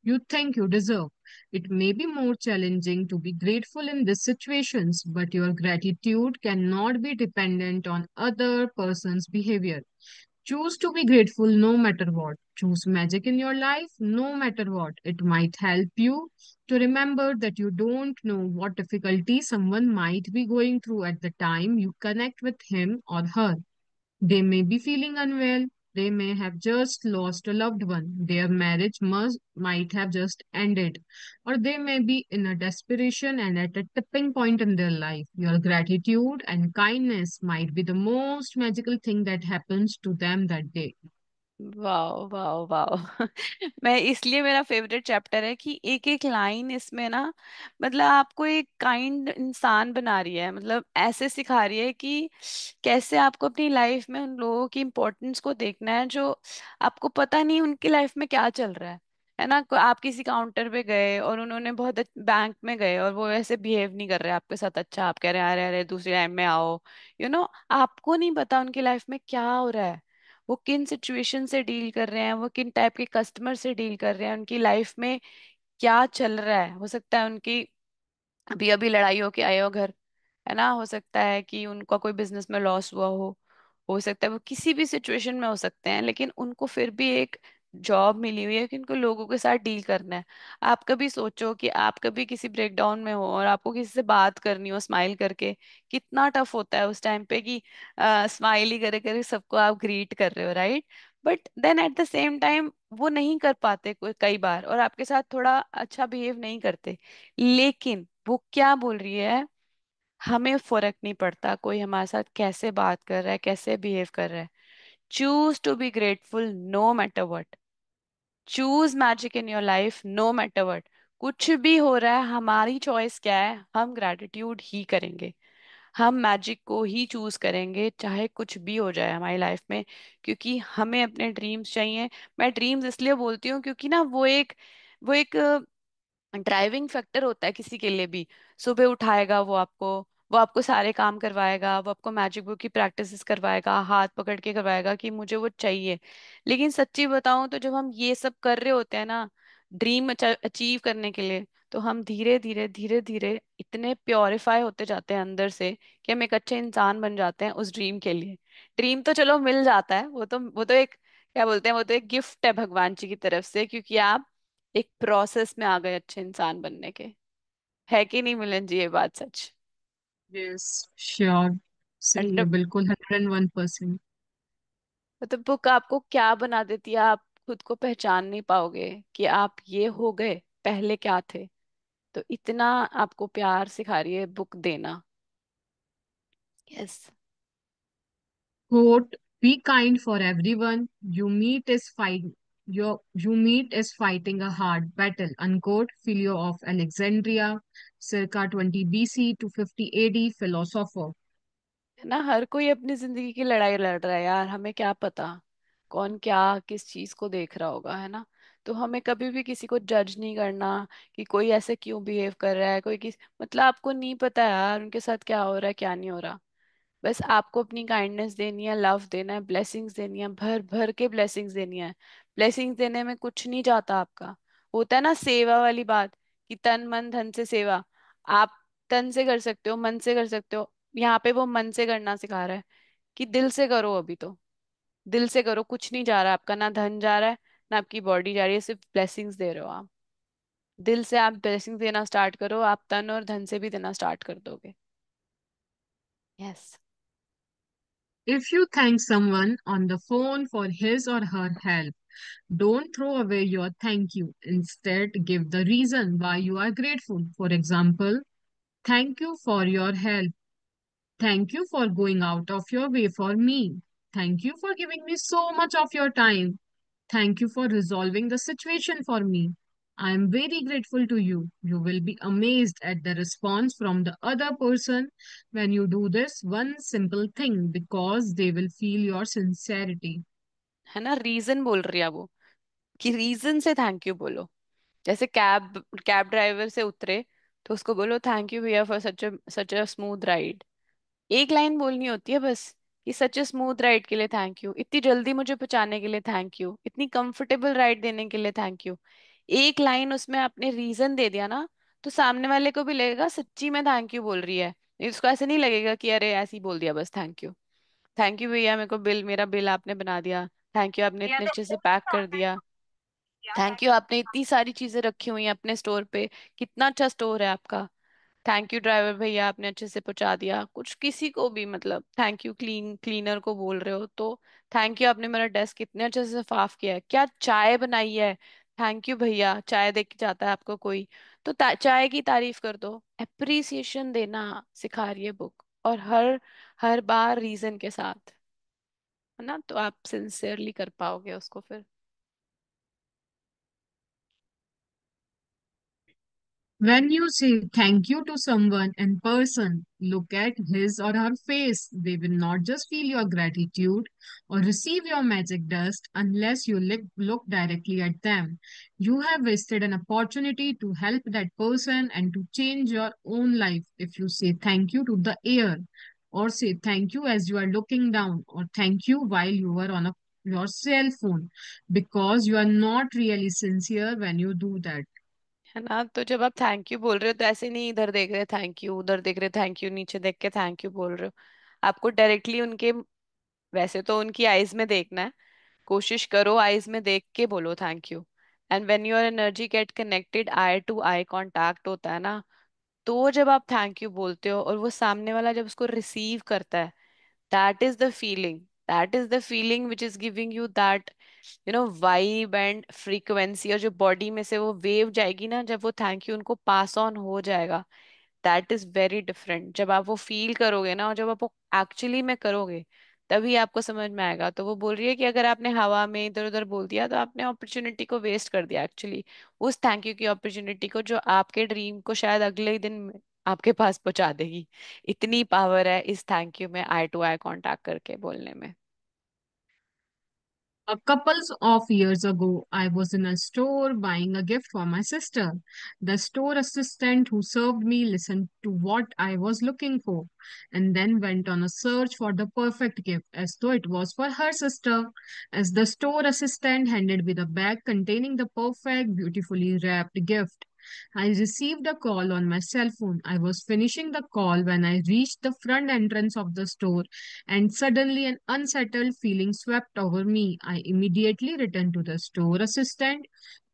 you think you deserve. It may be more challenging to be grateful in these situations, but your gratitude cannot be dependent on other person's behavior. Choose to be grateful no matter what. Choose magic in your life no matter what. It might help you to remember that you don't know what difficulty someone might be going through at the time you connect with him or her. They may be feeling unwell. They may have just lost a loved one. Their marriage might have just ended. Or they may be in a desperation and at a tipping point in their life. Your gratitude and kindness might be the most magical thing that happens to them that day. Wow wow wow मैं इसलिए, मेरा favourite chapter है कि एक एक line इसमें ना, मतलब आपको एक काइंड इंसान बना रही है, मतलब ऐसे सिखा रही है कि कैसे आपको अपनी लाइफ में उन लोगों की इम्पोर्टेंस को देखना है, जो आपको पता नहीं उनकी लाइफ में क्या चल रहा है ना। आप किसी काउंटर पे गए और उन्होंने बहुत बैंक में गए और वो ऐसे बिहेव नहीं कर रहे आपके साथ अच्छा, आप कह रहे हैं अरे अरे दूसरी लाइन में आओ, आपको नहीं पता उनकी लाइफ में क्या हो रहा है, वो किन सिचुएशन से डील कर रहे हैं, वो किन टाइप के कस्टमर से डील कर रहे हैं, उनकी लाइफ में क्या चल रहा है। हो सकता है उनकी अभी अभी लड़ाई होके आए हो घर, है ना। हो सकता है कि उनका कोई बिजनेस में लॉस हुआ हो सकता है वो किसी भी सिचुएशन में हो सकते हैं, लेकिन उनको फिर भी एक जॉब मिली हुई है कि उनको लोगों के साथ डील करना है। आप कभी सोचो कि आप कभी किसी ब्रेकडाउन में हो और आपको किसी से बात करनी हो स्माइल करके, कितना टफ होता है उस टाइम पे कि स्माइल ही करे करे सबको आप ग्रीट कर रहे हो, right. But then at the same time वो नहीं कर पाते कई बार, और आपके साथ थोड़ा अच्छा बिहेव नहीं करते। लेकिन वो क्या बोल रही है, हमें फर्क नहीं पड़ता कोई हमारे साथ कैसे बात कर रहा है, कैसे बिहेव कर रहा है। Choose to be grateful no matter what. Choose magic in your life no matter what. कुछ भी हो रहा है, हमारी चॉइस क्या है, हम ग्रेटिट्यूड ही करेंगे, हम मैजिक को ही चूज करेंगे, चाहे कुछ भी हो जाए हमारी लाइफ में। क्योंकि हमें अपने ड्रीम्स चाहिए। मैं ड्रीम्स इसलिए बोलती हूँ क्योंकि ना वो एक ड्राइविंग फैक्टर होता है किसी के लिए भी। सुबह उठाएगा वो आपको सारे काम करवाएगा, वो आपको मैजिक बुक की प्रैक्टिसेस करवाएगा, हाथ पकड़ के करवाएगा कि मुझे वो चाहिए। लेकिन सच्ची बताऊं तो जब हम ये सब कर रहे होते हैं ना, ड्रीम अचीव करने के लिए, तो हम धीरे धीरे धीरे धीरे इतने प्योरीफाई होते जाते हैं अंदर से कि हम एक अच्छे इंसान बन जाते हैं उस ड्रीम के लिए। ड्रीम तो चलो मिल जाता है, वो तो एक, क्या बोलते हैं, वो तो एक गिफ्ट है भगवान जी की तरफ से, क्योंकि आप एक प्रोसेस में आ गए अच्छे इंसान बनने के। है कि नहीं मिलन जी, ये बात सच? Yes, sure. सही है, मतलब बिल्कुल 101%। मतलब बुक आपको क्या बना देती है, आप खुद को पहचान नहीं पाओगे कि आप ये हो गए, पहले क्या थे। तो इतना आपको प्यार सिखा रही है बुक देना। Yes. Quote, be kind for everyone you meet is fighting. You meet is fighting a hard battle. Unquote, Philo of Alexandria, circa 20 BC to 50 AD, philosopher. है ना, हर कोई अपनी जिंदगी की लड़ाई लड़ रहा है यार, हमें क्या पता कौन क्या किस चीज को देख रहा होगा, है ना। तो हमें कभी भी किसी को जज नहीं करना कि कोई ऐसे क्यों बिहेव कर रहा है, कोई किस, मतलब आपको नहीं पता यार उनके साथ क्या हो रहा है क्या नहीं हो रहा। बस आपको अपनी काइंडनेस देनी है, लव देना है, ब्लेसिंग्स देनी है, भर भर के ब्लेसिंग्स देनी है। ब्लेसिंग्स देने में कुछ नहीं जाता आपका। होता है ना सेवा वाली बात, कि तन मन धन से सेवा। आप तन से कर सकते हो, मन से कर सकते हो, यहाँ पे वो मन से करना सिखा रहा है कि दिल से करो। अभी तो दिल से करो, कुछ नहीं जा रहा आपका, ना धन जा रहा है ना आपकी बॉडी जा रही है, सिर्फ ब्लेसिंग्स दे रहे हो आप। दिल से आप ब्लेसिंग्स देना स्टार्ट करो, आप तन और धन से भी देना स्टार्ट कर दोगे। Yes. If you thank someone on the phone for his or her help, don't throw away your thank you. Instead, give the reason why you are grateful. For example, thank you for your help. Thank you for going out of your way for me. Thank you for giving me so much of your time. Thank you for resolving the situation for me. I am very grateful to you. You will be amazed at the response from the other person when you do this one simple thing because they will feel your sincerity. है ना, reason बोल रही है वो, कि reason से thank you बोलो। जैसे कैब कैब ड्राइवर से उतरे तो उसको बोलो थैंक यू भैया for such a smooth ride. एक लाइन बोलनी होती है बस, कि सच अ स्मूथ राइड के लिए थैंक यू, इतनी जल्दी मुझे पहुंचाने के लिए थैंक यू, इतनी कंफर्टेबल राइड देने के लिए थैंक यू। एक लाइन उसमें आपने रीजन दे दिया ना, तो सामने वाले को भी लगेगा सच्ची में थैंक यू बोल रही है। उसको ऐसे नहीं लगेगा कि अरे ऐसे ही बोल दिया बस थैंक यू। थैंक यू भैया, मेरे को मेरा बिल आपने बना दिया। थैंक यू आपने इतने अच्छे से पैक कर दिया। थैंक यू आपने इतनी सारी चीजें रखी हुई हैं अपने स्टोर पे, कितना अच्छा स्टोर है आपका। थैंक यू ड्राइवर भैया, आपने अच्छे से पहुंचा दिया। कुछ किसी को भी मतलब थैंक यू, क्लीनर को बोल रहे हो तो थैंक यू आपने मेरा डेस्क इतने अच्छे से साफ किया है, क्या चाय बनाई है, थैंक यू भैया। चाय दे के जाता है आपको कोई, तो चाय की तारीफ कर दो। अप्रिसिएशन देना सिखा रही है बुक, और हर हर बार रीजन के साथ, है ना, तो आप सिंसियरली कर पाओगे उसको फिर। When you say thank you to someone in person, look at his or her face. They will not just feel your gratitude or receive your magic dust unless you look directly at them. You have wasted an opportunity to help that person and to change your own life if you say thank you to the air, or say thank you as you are looking down, or thank you while you are on your cell phone, because you are not really sincere when you do that. है ना, तो जब आप thank you बोल रहे हो तो ऐसे नहीं इधर देख रहे थैंक यू, उधर देख रहे थैंक यू, नीचे देख के थैंक यू बोल रहे हो। आपको डायरेक्टली उनके, वैसे तो उनकी आईज में देखना है, कोशिश करो आईज में देख के बोलो thank you. And when your energy get connected, eye to eye contact होता है ना, तो जब आप थैंक यू बोलते हो और वो सामने वाला जब उसको रिसीव करता है, that is the feeling, that is the feeling which is giving you that vibe and frequency. और जो बॉडी में से वो वेव जाएगी ना, जब वो थैंक यू उनको पास ऑन हो जाएगा, दैट इज वेरी डिफरेंट। जब आप वो फील करोगे ना, और जब आप वो एक्चुअली में करोगे, तभी आपको समझ में आएगा। तो वो बोल रही है कि अगर आपने हवा में इधर उधर बोल दिया तो आपने अपॉर्चुनिटी को वेस्ट कर दिया एक्चुअली, उस थैंक यू की अपॉर्चुनिटी को, जो आपके ड्रीम को शायद अगले ही दिन में आपके पास पहुंचा देगी। इतनी पावर है इस थैंक यू में, आई टू आई कांटेक्ट करके बोलने में। A couple of years ago, I was in a store buying a gift for my sister. The store assistant who served me listened to what I was looking for and then went on a search for the perfect gift as though it was for her sister. As the store assistant handed me the bag containing the perfect, beautifully wrapped gift, I received a call on my cell phone. I was finishing the call when I reached the front entrance of the store and suddenly an unsettled feeling swept over me. I immediately returned to the store assistant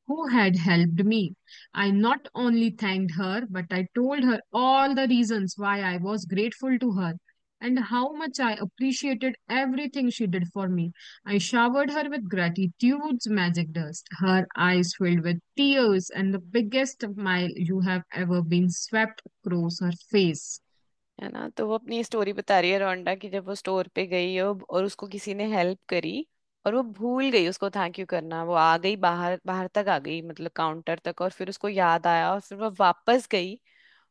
who had helped me. I not only thanked her, but I told her all the reasons why I was grateful to her and how much I appreciated everything she did for me. I showered her with gratitude's magic dust. Her eyes filled with tears, and the biggest smile you have ever been swept across her face. है ना। तो वो अपनी story बता रही है रोंडा की, जब वो स्टोर पे गई और उसको किसी ने हेल्प करी और वो भूल गई उसको थैंक यू करना। वो आ गई बाहर, बाहर तक आ गई मतलब काउंटर तक, और फिर उसको याद आया और फिर वो वापस गई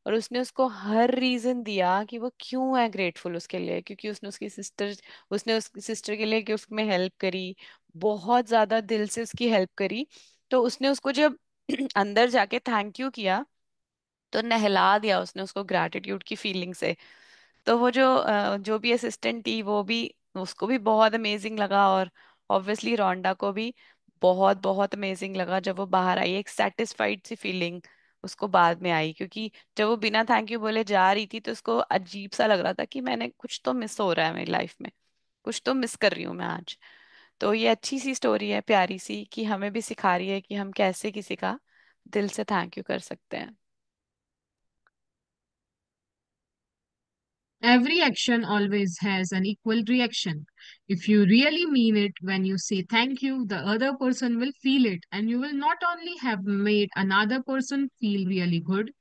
और उसने उसको हर रीजन दिया कि वो क्यों है ग्रेटफुल उसके लिए, क्योंकि उसने उसकी सिस्टर के लिए कि उसमें हेल्प करी, बहुत ज्यादा दिल से उसकी हेल्प करी। तो उसने उसको जब अंदर जाके थैंक यू किया तो नहला दिया उसने उसको ग्रैटिट्यूड की फीलिंग से। तो वो जो भी असिस्टेंट थी वो भी, उसको भी बहुत अमेजिंग लगा, और ऑब्वियसली रोंडा को भी बहुत बहुत अमेजिंग लगा जब वो बाहर आई। एक सेटिस्फाइड सी फीलिंग उसको बाद में आई, क्योंकि जब वो बिना थैंक यू बोले जा रही थी तो उसको अजीब सा लग रहा था कि मैंने कुछ तो मिस हो रहा है मेरी लाइफ में, कुछ तो मिस कर रही हूँ मैं आज। तो ये अच्छी सी स्टोरी है, प्यारी सी, कि हमें भी सिखा रही है कि हम कैसे किसी का दिल से थैंक यू कर सकते हैं। Every action always has an equal reaction. If you really mean it when you say thank you, the other person will feel it, and you will not only have made another person feel really good,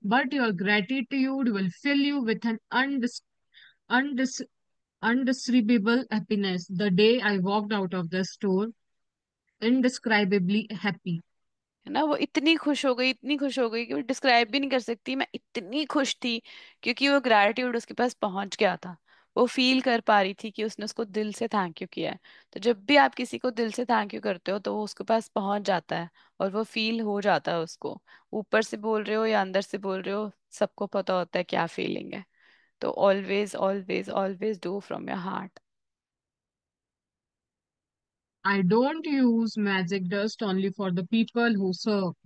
but your gratitude will fill you with an undis- undescribable happiness. The day I walked out of the store, indescribably happy. है ना। वो इतनी खुश हो गई, इतनी खुश हो गई कि वो डिस्क्राइब भी नहीं कर सकती। मैं इतनी खुश थी क्योंकि वो ग्रैटिट्यूड उसके पास पहुंच गया था। वो फील कर पा रही थी कि उसने उसको दिल से थैंक यू किया है। तो जब भी आप किसी को दिल से थैंक यू करते हो तो वो उसके पास पहुंच जाता है और वो फील हो जाता है उसको। ऊपर से बोल रहे हो या अंदर से बोल रहे हो, सबको पता होता है क्या फीलिंग है। तो always always always do from your heart. I don't use magic dust only for the people who serve.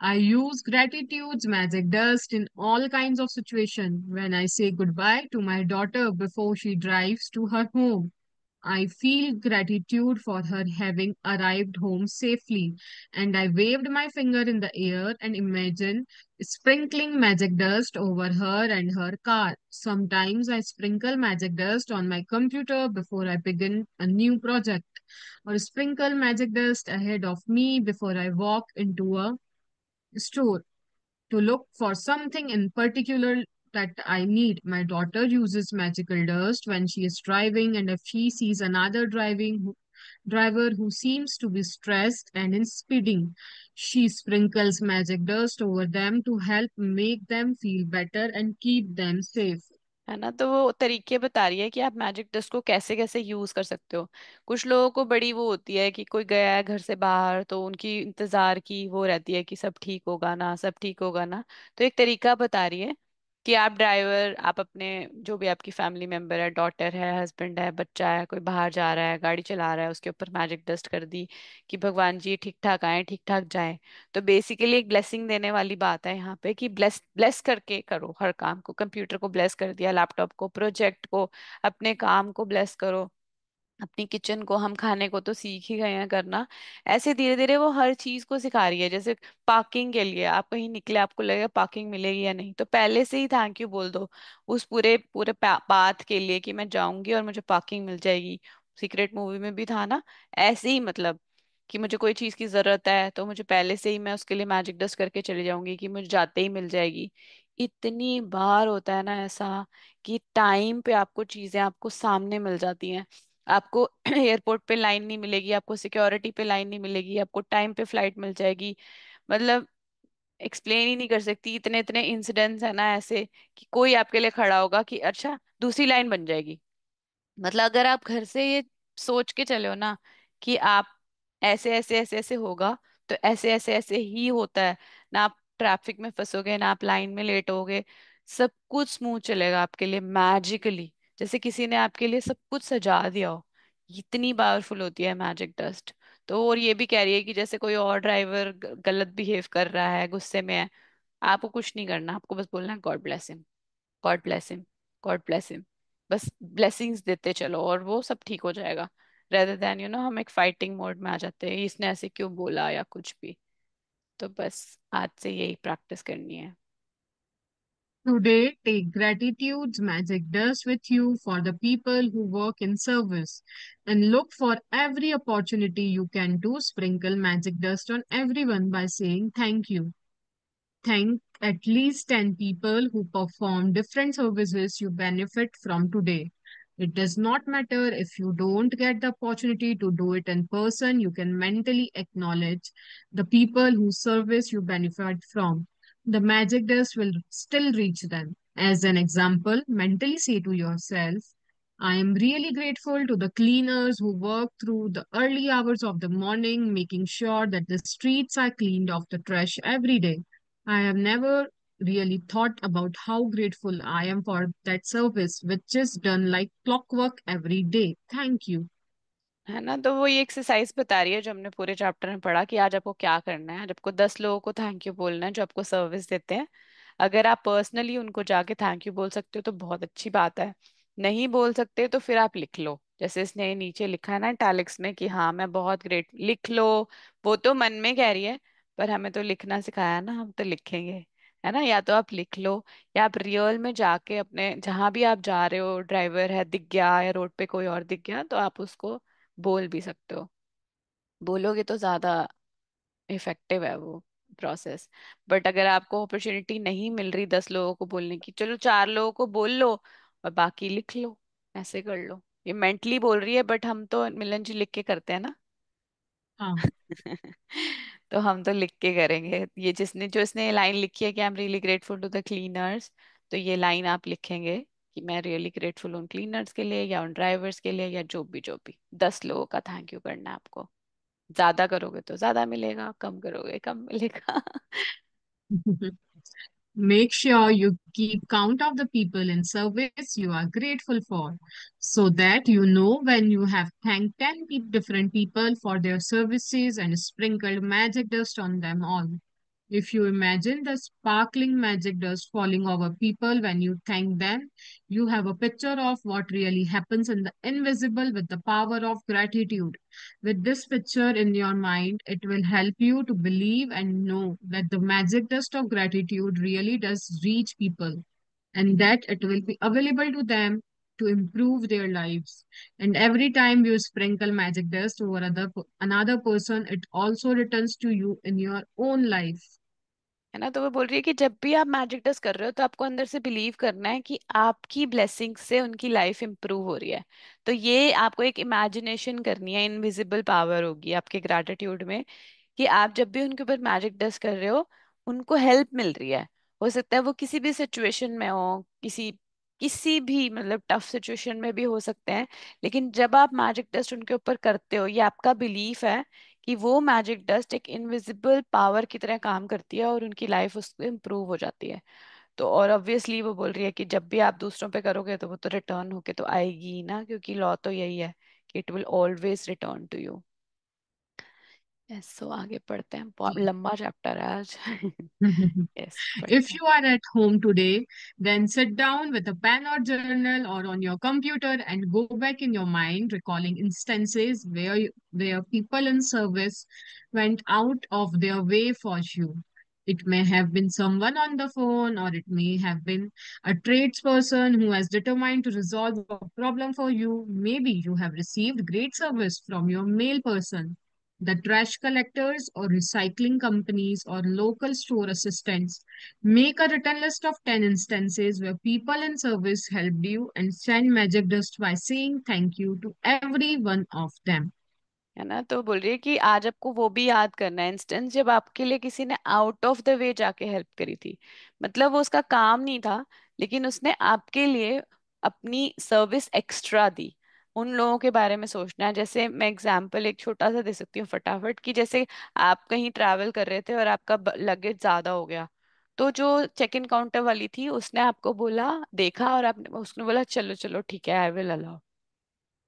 I use gratitude's magic dust in all kinds of situations. When I say goodbye to my daughter before she drives to her home, I feel gratitude for her having arrived home safely, and I waved my finger in the air and imagined sprinkling magic dust over her and her car. Sometimes I sprinkle magic dust on my computer before I begin a new project, or sprinkle magic dust ahead of me before I walk into a store to look for something in particular that I need. My daughter uses magical dust when she is driving, and if she sees another driver who seems to be stressed and in speeding, she sprinkles magic dust over them to help make them feel better and keep them safe. है ना। तो वो तरीके बता रही है कि आप मैजिक डस्ट को कैसे कैसे यूज कर सकते हो। कुछ लोगों को बड़ी वो होती है कि कोई गया है घर से बाहर तो उनकी इंतजार की वो रहती है कि सब ठीक होगा ना, सब ठीक होगा ना। तो एक तरीका बता रही है कि आप ड्राइवर, आप अपने जो भी आपकी फैमिली मेंबर है, डॉटर है, हस्बैंड है, बच्चा है, कोई बाहर जा रहा है, गाड़ी चला रहा है, उसके ऊपर मैजिक डस्ट कर दी कि भगवान जी ठीक ठाक आए, ठीक ठाक जाएं। तो बेसिकली एक ब्लेसिंग देने वाली बात है यहाँ पे कि ब्लेस ब्लेस करके करो हर काम को। कंप्यूटर को ब्लेस कर दिया, लैपटॉप को, प्रोजेक्ट को, अपने काम को ब्लेस करो, अपनी किचन को। हम खाने को तो सीख ही गए हैं करना। ऐसे धीरे धीरे वो हर चीज को सिखा रही है। जैसे पार्किंग के लिए आप कहीं निकले, आपको लगेगा पार्किंग मिलेगी या नहीं, तो पहले से ही थैंक यू बोल दो उस पूरे पूरे पाथ के लिए कि मैं जाऊंगी और मुझे पार्किंग मिल जाएगी। सीक्रेट मूवी में भी था ना, ऐसे ही मतलब कि मुझे कोई चीज की जरूरत है तो मुझे पहले से ही मैं उसके लिए मैजिक डस्ट करके चली जाऊंगी कि मुझे जाते ही मिल जाएगी। इतनी बार होता है ना ऐसा कि टाइम पे आपको चीजें आपको सामने मिल जाती हैं। आपको एयरपोर्ट पे लाइन नहीं मिलेगी, आपको सिक्योरिटी पे लाइन नहीं मिलेगी, आपको टाइम पे फ्लाइट मिल जाएगी। मतलब एक्सप्लेन ही नहीं कर सकती, इतने इतने इंसिडेंट्स है ना ऐसे कि कोई आपके लिए खड़ा होगा कि अच्छा दूसरी लाइन बन जाएगी। मतलब अगर आप घर से ये सोच के चले हो ना कि आप ऐसे ऐसे ऐसे ऐसे होगा, तो ऐसे ऐसे ऐसे ही होता है, ना आप ट्रैफिक में फंसोगे, ना आप लाइन में लेट होगे, सब कुछ स्मूथ चलेगा आपके लिए मैजिकली, जैसे किसी ने आपके लिए सब कुछ सजा दिया हो। इतनी पावरफुल होती है मैजिक डस्ट। तो और ये भी कह रही है कि जैसे कोई और ड्राइवर गलत बिहेव कर रहा है, गुस्से में है, आपको कुछ नहीं करना, आपको बस बोलना है God bless him, God bless him, God bless him. बस ब्लेसिंग्स देते चलो और वो सब ठीक हो जाएगा। रेदर देन हम एक फाइटिंग मोड में आ जाते हैं, इसने ऐसे क्यों बोला या कुछ भी। तो बस आज से यही प्रैक्टिस करनी है। Today, take gratitude's magic dust with you for the people who work in service and look for every opportunity you can to sprinkle magic dust on everyone by saying thank you. Thank at least 10 people who perform different services you benefit from today. It does not matter if you don't get the opportunity to do it in person, you can mentally acknowledge the people whose service you benefit from. The magic dust will still reach them. As an example, mentally say to yourself, I am really grateful to the cleaners who work through the early hours of the morning, making sure that the streets are cleaned of the trash every day. I have never really thought about how grateful I am for that service, which is done like clockwork every day. Thank you. है ना, तो वो ये exercise बता रही है जो हमने पूरे चैप्टर में पढ़ा, कि आज आपको क्या करना है। आज आपको 10 लोगों को थैंक यू बोलना है जो आपको सर्विस देते हैं। अगर आप पर्सनली उनको जाके थैंक यू बोल सकते हो तो बहुत अच्छी बात है। नहीं बोल सकते तो फिर आप लिख लो, जैसे इसने नीचे लिखा है ना इटैलिक्स में, कि हाँ मैं बहुत ग्रेट, लिख लो। वो तो मन में कह रही है, पर हमें तो लिखना सिखाया है ना, हम तो लिखेंगे। है ना, या तो आप लिख लो, या आप रियल में जाके अपने जहां भी आप जा रहे हो, ड्राइवर है दिख गया या रोड पे कोई और दिख गया, तो आप उसको बोल भी सकते हो। बोलोगे तो ज्यादा इफेक्टिव है वो प्रोसेस। बट अगर आपको अपॉर्चुनिटी नहीं मिल रही 10 लोगों को बोलने की, चलो 4 लोगों को बोल लो और बाकी लिख लो, ऐसे कर लो। ये मेंटली बोल रही है, बट हम तो मिलन जी लिख के करते हैं ना। हाँ। तो हम तो लिख के करेंगे। ये जो इसने लाइन लिखी है कि I am really grateful to the cleaners, तो ये लाइन आप लिखेंगे कि मैं रियली ग्रेटफुल उन क्लीनर्स के लिए या उन ड्राइवर्स के लिए, या जो भी 10 लोगों का थैंक यू करना है आपको। ज्यादा करोगे तो ज्यादा मिलेगा, कम करोगे कम मिलेगा। Make sure you keep count of the people in service you are grateful for so that you know when you have thanked 10 different people for their services and sprinkled magic dust on them all. If you imagine the sparkling magic dust falling over people when you thank them, you have a picture of what really happens in the invisible with the power of gratitude. With this picture in your mind, it will help you to believe and know that the magic dust of gratitude really does reach people and that it will be available to them to improve their lives. And every time you sprinkle magic dust over another person, it also returns to you in your own life. है ना, तो वो बोल रही है कि जब भी आप मैजिक डस्ट कर रहे हो तो आपको अंदर से बिलीव करना है कि आपकी ब्लेसिंग से उनकी लाइफ इंप्रूव हो रही है। तो ये आपको एक इमेजिनेशन करनी है, इनविजिबल पावर होगी आपके ग्रैटिट्यूड में, कि आप जब भी उनके ऊपर मैजिक डस्ट कर रहे हो, उनको हेल्प मिल रही है। हो सकता है वो किसी भी सिचुएशन में हो, किसी किसी भी मतलब टफ सिचुएशन में भी हो सकते हैं, लेकिन जब आप मैजिक डस्ट उनके ऊपर करते हो, ये आपका बिलीफ है कि वो मैजिक डस्ट एक इनविजिबल पावर की तरह काम करती है और उनकी लाइफ उससे इम्प्रूव हो जाती है। तो और ऑब्वियसली वो बोल रही है कि जब भी आप दूसरों पे करोगे तो वो तो रिटर्न होके तो आएगी ही ना, क्योंकि लॉ तो यही है कि it will always return to you. Yes, so आगे पढ़ते हैं, बहुत लंबा चैप्टर है आज। यस, If पढ़ते हैं। you are at home today, then sit down with a pen or journal or on your computer and go back in your mind, recalling instances where people in service went out of their way for you. It may have been someone on the phone, or it may have been a tradesperson who has determined to resolve a problem for you. Maybe you have received great service from your mail person, the trash collectors or recycling companies or local store assistants. Make a written list of 10 instances where people in service helped you and send magic dust by saying thank you to every one of them. है ना, तो बोल रही है कि आज आपको वो भी याद करना है इंस्टेंस जब आपके लिए किसी ने आउट ऑफ द वे जाके हेल्प करी थी। मतलब वो उसका काम नहीं था, लेकिन उसने आपके लिए अपनी सर्विस एक्स्ट्रा दी। उन लोगों के बारे में सोचना है। जैसे मैं एग्जांपल एक छोटा सा दे सकती हूँ फटाफट, कि जैसे आप कहीं ट्रैवल कर रहे थे और आपका लगेज ज्यादा हो गया, तो जो चेक इन काउंटर वाली थी उसने आपको बोला, देखा, और आपने उसने बोला चलो चलो ठीक है, I will allow.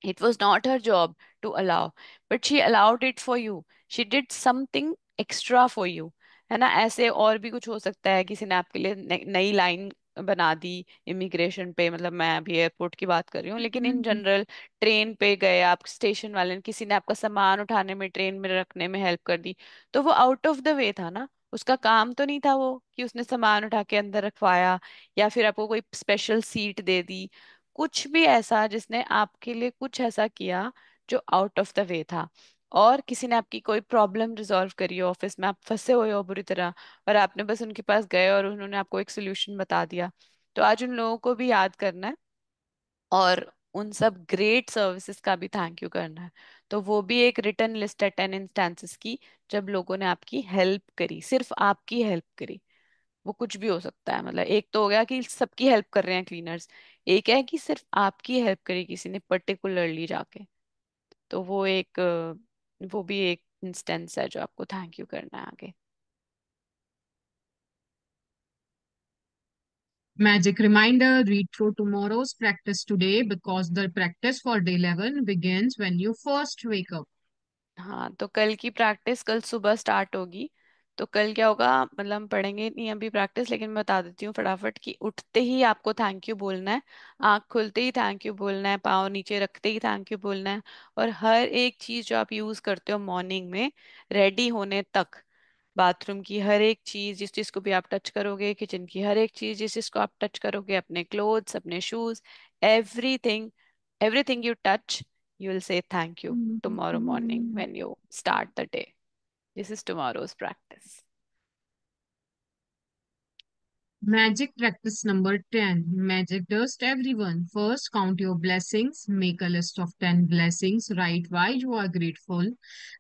It was not her job to allow, but she allowed it for you. She did something extra for you. है ना? ऐसे और भी कुछ हो सकता है, किसी ने आपके लिए नई लाइन बना दी इमिग्रेशन पे, मतलब मैं अभी एयरपोर्ट की बात कर रही हूँ, लेकिन इन हम्म। जनरल ट्रेन पे गए आप, स्टेशन वाले ने, किसी ने आपका सामान उठाने में, ट्रेन में रखने में हेल्प कर दी, तो वो आउट ऑफ द वे था ना। उसका काम तो नहीं था वो कि उसने सामान उठा के अंदर रखवाया, या फिर आपको कोई स्पेशल सीट दे दी, कुछ भी ऐसा जिसने आपके लिए कुछ ऐसा किया जो आउट ऑफ द वे था। और किसी ने आपकी कोई प्रॉब्लम रिजॉल्व करी हो, ऑफिस में आप फंसे हुए हो बुरी तरह, और आपने बस उनके पास गए और उन्होंने आपको एक सोल्यूशन बता दिया। तो आज उन लोगों को भी याद करना है, और उन सब ग्रेट सर्विसेज का भी थैंक यू करना है। तो वो भी एक रिटर्न लिस्ट है 10 इंस्टेंसेस की, जब लोगों ने आपकी हेल्प करी, सिर्फ आपकी हेल्प करी। वो कुछ भी हो सकता है, मतलब एक तो हो गया कि सबकी हेल्प कर रहे हैं क्लीनर्स, एक है कि सिर्फ आपकी हेल्प करी किसी ने पर्टिकुलरली जाके। तो वो एक वो भी एक इंस्टेंस है जो आपको थैंक यू करना है आगे। Magic reminder, read through tomorrow's practice today because the practice for day 11 begins when you first wake up. हाँ, तो कल की प्रैक्टिस कल सुबह स्टार्ट होगी। तो कल क्या होगा, मतलब हम पढ़ेंगे नहीं अभी प्रैक्टिस, लेकिन मैं बता देती हूँ फटाफट कि उठते ही आपको थैंक यू बोलना है, आँख खुलते ही थैंक यू बोलना है, पाँव नीचे रखते ही थैंक यू बोलना है, और हर एक चीज जो आप यूज करते हो मॉर्निंग में रेडी होने तक, बाथरूम की हर एक चीज जिस चीज को भी आप टच करोगे, किचन की हर एक चीज जिस चीज को आप टच करोगे, अपने क्लोथ्स, अपने shoes, everything, everything you touch, you will say thank you tomorrow morning when you start the day. This is tomorrow's practice. Magic practice number 10. Magic dust everyone. First, count your blessings. Make a list of 10 blessings. Write why you are grateful.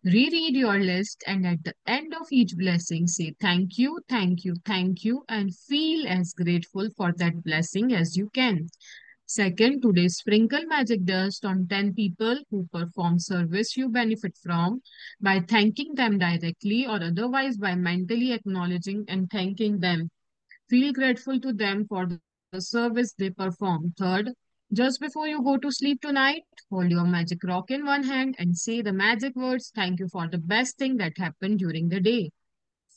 Reread your list, and at the end of each blessing, say thank you, thank you, thank you, and feel as grateful for that blessing as you can. Second, today sprinkle magic dust on 10 people who perform service you benefit from by thanking them directly or otherwise by mentally acknowledging and thanking them. Feel grateful to them for the service they perform. Third, just before you go to sleep tonight, hold your magic rock in one hand and say the magic words thank you for the best thing that happened during the day.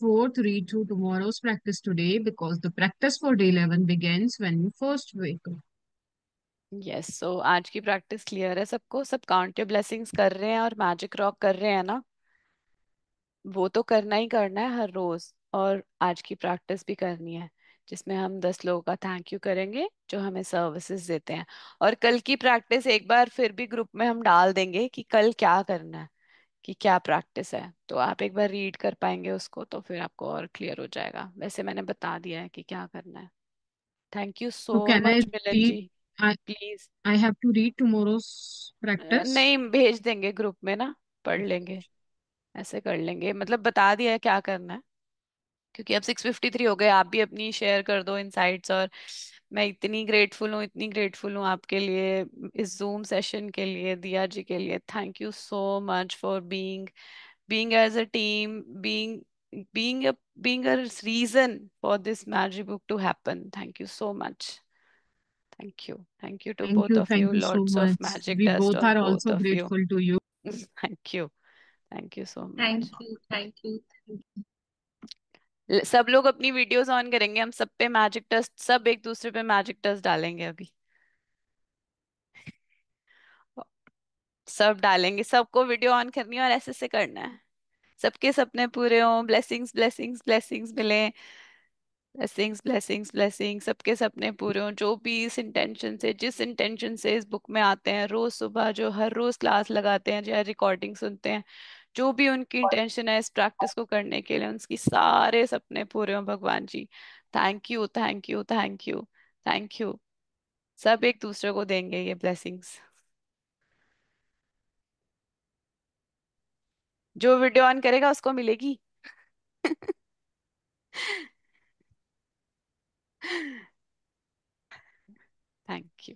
Fourth, read through tomorrow's practice today because the practice for day 11 begins when you first wake up. Yes, so आज की practice clear है सबको? सब count your blessings कर रहे हैं और magic rock कर रहे हैं ना? वो तो करना ही करना है हर रोज, और आज की प्रैक्टिस भी करनी है, जिसमें हम 10 लोगों का थैंक यू करेंगे जो हमें सर्विसेज देते हैं। और कल की प्रैक्टिस एक बार फिर भी ग्रुप में हम डाल देंगे कि कल क्या करना है, कि क्या प्रैक्टिस है, तो आप एक बार रीड कर पाएंगे उसको, तो फिर आपको और क्लियर हो जाएगा। वैसे मैंने बता दिया है कि क्या करना है। Thank you So so can I much Milan read? जी। I please. I have to read tomorrow's practice. नहीं, भेज देंगे ग्रुप में ना, पढ़ लेंगे, ऐसे कर लेंगे, मतलब बता दिया है क्या करना है। क्योंकि अब 6:53 हो गए, आप भी अपनी शेयर कर दो इनसाइट्स। और मैं इतनी ग्रेटफुल हूँ, इतनी ग्रेटफुल हूँ आपके लिए, इस जूम सेशन के लिए, दिया जी के लिए। Thank you so much for being as a team, being a being a reason for this magic book to happen. Thank you so much. Thank you to both of you. Thank you so Lots of much. magic We dust both on are both also of you. grateful to you. Thank you. Thank you so Thank much. you, thank you. सब लोग अपनी videos on करेंगे, हम सब पे magic dust, सब एक दूसरे पे मैजिक डस्ट डालेंगे अभी, सब डालेंगे, सबको वीडियो ऑन करनी है और ऐसे से करना है। सबके सपने पूरे हों, ब्लेसिंग्स ब्लेसिंग्स ब्लेसिंग्स मिले, ब्लेसिंग्स ब्लेसिंग्स ब्लेसिंग्स, सबके सपने पूरे हों, जो भी इस इंटेंशन से, जिस इंटेंशन से इस बुक में आते हैं रोज सुबह, जो हर रोज क्लास लगाते हैं या रिकॉर्डिंग सुनते हैं, जो भी उनकी इंटेंशन है इस प्रैक्टिस को करने के लिए, उनकी सारे सपने पूरे हों भगवान जी। Thank you, thank you, thank you, thank you. सब एक दूसरे को देंगे ये ब्लेसिंग्स। जो वीडियो ऑन करेगा उसको मिलेगी। Thank you.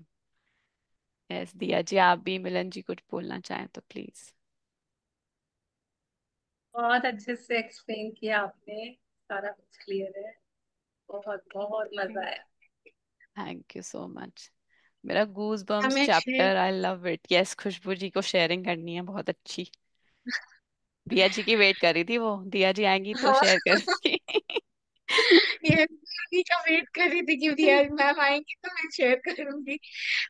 यस दिया जी, आप भी मिलन जी कुछ बोलना चाहें तो प्लीज। बहुत अच्छे से एक्सप्लेन किया आपने, सारा कुछ क्लियर है। बहुत बहुत मजा आया। Thank you so much. मेरा गूज बम्स हमें share chapter, I love it. Yes, Khushbu ji को शेयरिंग करनी है बहुत अच्छी। दिया जी की वेट कर रही थी वो, दिया जी आएंगी तो हाँ। शेयर करूंगी। ये उन्हीं का वेट कर रही थी कि यार मैम आएंगी तो मैं शेयर करूंगी।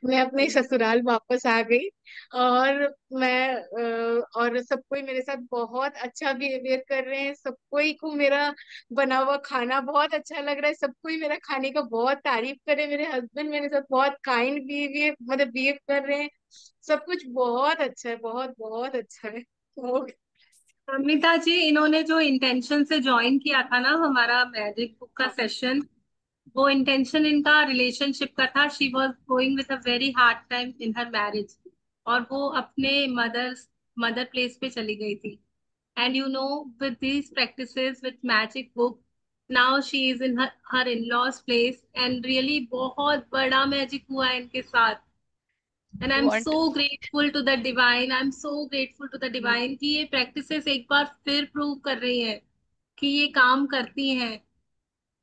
मैं अपने ससुराल वापस आ गई। और मैं और सब कोई मेरे साथ बहुत अच्छा बिहेवियर कर रहे हैं। सब कोई को मेरा बना हुआ खाना बहुत अच्छा लग रहा है। सब कोई मेरा खाने का बहुत तारीफ कर रहे हैं। मेरे हस्बैंड मेरे साथ बहुत काइंड बिहेवियर मतलब बिहेव कर रहे हैं। सब कुछ बहुत अच्छा है, बहुत बहुत अच्छा है। तो अमिता जी, इन्होंने जो इंटेंशन से ज्वाइन किया था ना हमारा मैजिक बुक का हाँ, सेशन, वो इंटेंशन इनका रिलेशनशिप का था। She was going with a very hard time in her marriage, और वो अपने मदर प्लेस पे चली गई थी। And you know, with these practices with magic book, now she is in her in laws place, and really बहुत बड़ा magic हुआ है इनके साथ। And I you am want. So grateful to the divine, I am so grateful to the divine कि ये practices एक बार फिर प्रूव कर रही है कि ये काम करती हैं।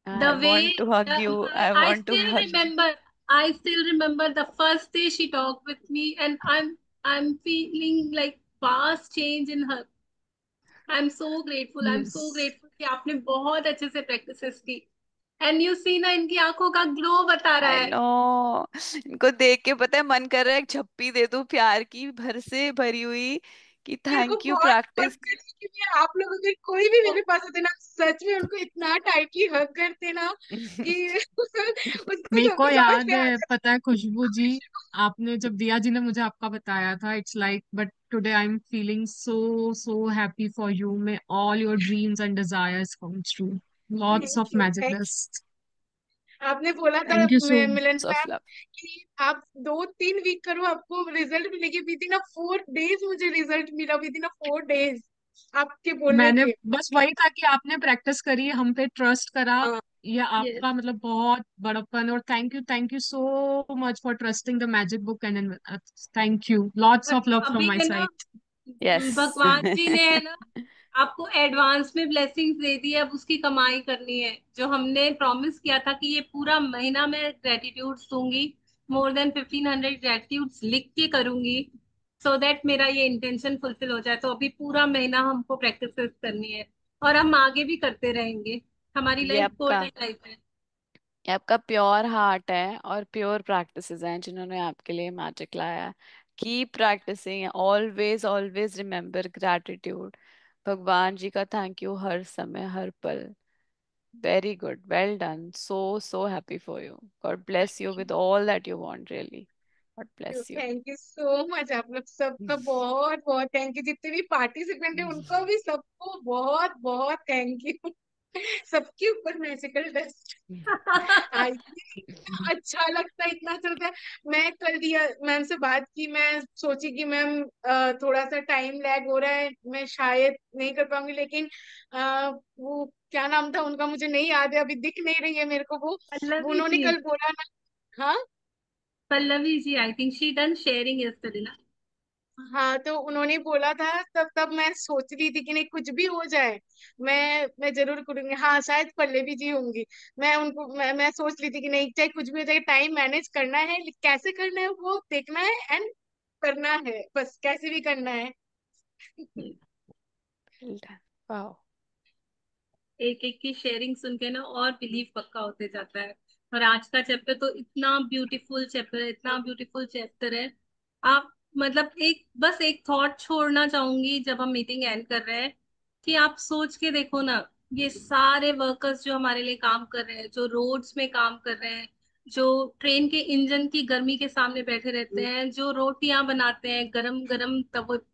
I The want way to hug the, you, I, I I want to still hug you. remember, I still remember the first day she talked with me, and I'm feeling like vast change in her. I'm so grateful. I'm so yes. grateful कि आपने बहुत अच्छे से practices की। And you see ना, इनकी आंखों का ग्लो बता रहा आई है। नो। इनको देख के पता है मन कर रहा है एक झप्पी दे दूं प्यार की, भर से भरी हुई, कि मेरे को थैंक यू बहुत मन प्रैक्टिस। कर रहा है कि आप लोग अगर कोई भी मेरे पास होते ना, सच में उनको इतना टाइटली हग करते ना कि उसको मेरे को सब समझ याद में आ है, जाए। पता है खुशबू जी, आपने जब दिया जी ने मुझे आपका बताया था, it's like but today I am feeling so so happy for you. May all your dreams and desires come true. Lots of thank you, magic thank list. आपने बोला था thank you so Milan of ma'am love. कि आप 2-3 week करो आपको result मिलेगी। With in a 4 days मुझे result मिला, विद इन अ 4 डेज आपके बोलने मैंने पे। बस वही था कि आपने प्रैक्टिस करी, हम पे ट्रस्ट करा। हाँ, ये यस। आपका मतलब बहुत बड़प्पन। और thank you so much for trusting the magic book and thank you. Lots और ऑफ लव फ्रॉम अभी माय है ना, साइड। यस। भगवान जी ने है ना आपको एडवांस में ब्लेसिंग्स दे दी है। अब उसकी कमाई करनी है। जो हमने प्रॉमिस किया था कि ये पूरा महीना मैं ग्रेटिट्यूड दूंगी, मोर देन 1500 ग्रेटिट्यूड्स लिख के करूंगी, सो दैट मेरा ये इंटेंशन फुलफिल हो जाए। तो अभी पूरा महीना हमको प्रैक्टिस करनी है, और हम आगे भी करते रहेंगे। हमारी ये लाइफ आपका गोल्डन लाइफ है। ये आपका प्योर हार्ट है और प्योर प्रैक्टिसेस हैं जिन्होंने आपके लिए मैजिक लाया है। Keep practicing, always always remember gratitude. भगवान जी का थैंक यू हर समय हर पल। Very good, well done, so so happy for you. God bless you with all that you want, really. God bless you. Thank you so much. आप लोग सबका बहुत बहुत थैंक यू। जितने भी पार्टिसिपेंट है उनको भी सबको बहुत बहुत थैंक यू। सबके ऊपर मैजिकल डस्ट आई। अच्छा लगता है, इतना चलता है। मैं कल दिया मैम से बात की। मैं सोची कि मैम थोड़ा सा टाइम लैग हो रहा है, मैं शायद नहीं कर पाऊंगी। लेकिन वो क्या नाम था उनका मुझे नहीं याद है अभी, दिख नहीं रही है मेरे को वो पल्लवी उन्होंने जी, कल बोला ना। हाँ, Pallavi ji, I think she done sharing yesterday. हाँ, तो उन्होंने बोला था। तब तब मैं सोच रही थी कि नहीं कुछ भी हो जाए, मैं जरूर करूंगी। हाँ, शायद पल्लवी जी होंगी। मैं सोच रही थी कि नहीं चाहे कुछ भी हो जाए, टाइम मैनेज करना है, कैसे करना है वो देखना है एंड करना है, बस कैसे भी करना है। Well done. वाओ। एक एक की शेयरिंग सुन के ना और बिलीव पक्का होते जाता है। और आज का चैप्टर तो इतना ब्यूटीफुल चैप्टर है, इतना ब्यूटीफुल चैप्टर है। आप मतलब एक बस एक थॉट छोड़ना चाहूंगी जब हम मीटिंग एंड कर रहे हैं, कि आप सोच के देखो ना, ये सारे वर्कर्स जो हमारे लिए काम कर रहे हैं, जो रोड्स में काम कर रहे हैं, जो ट्रेन के इंजन की गर्मी के सामने बैठे रहते हैं, जो रोटियां बनाते हैं गरम गरम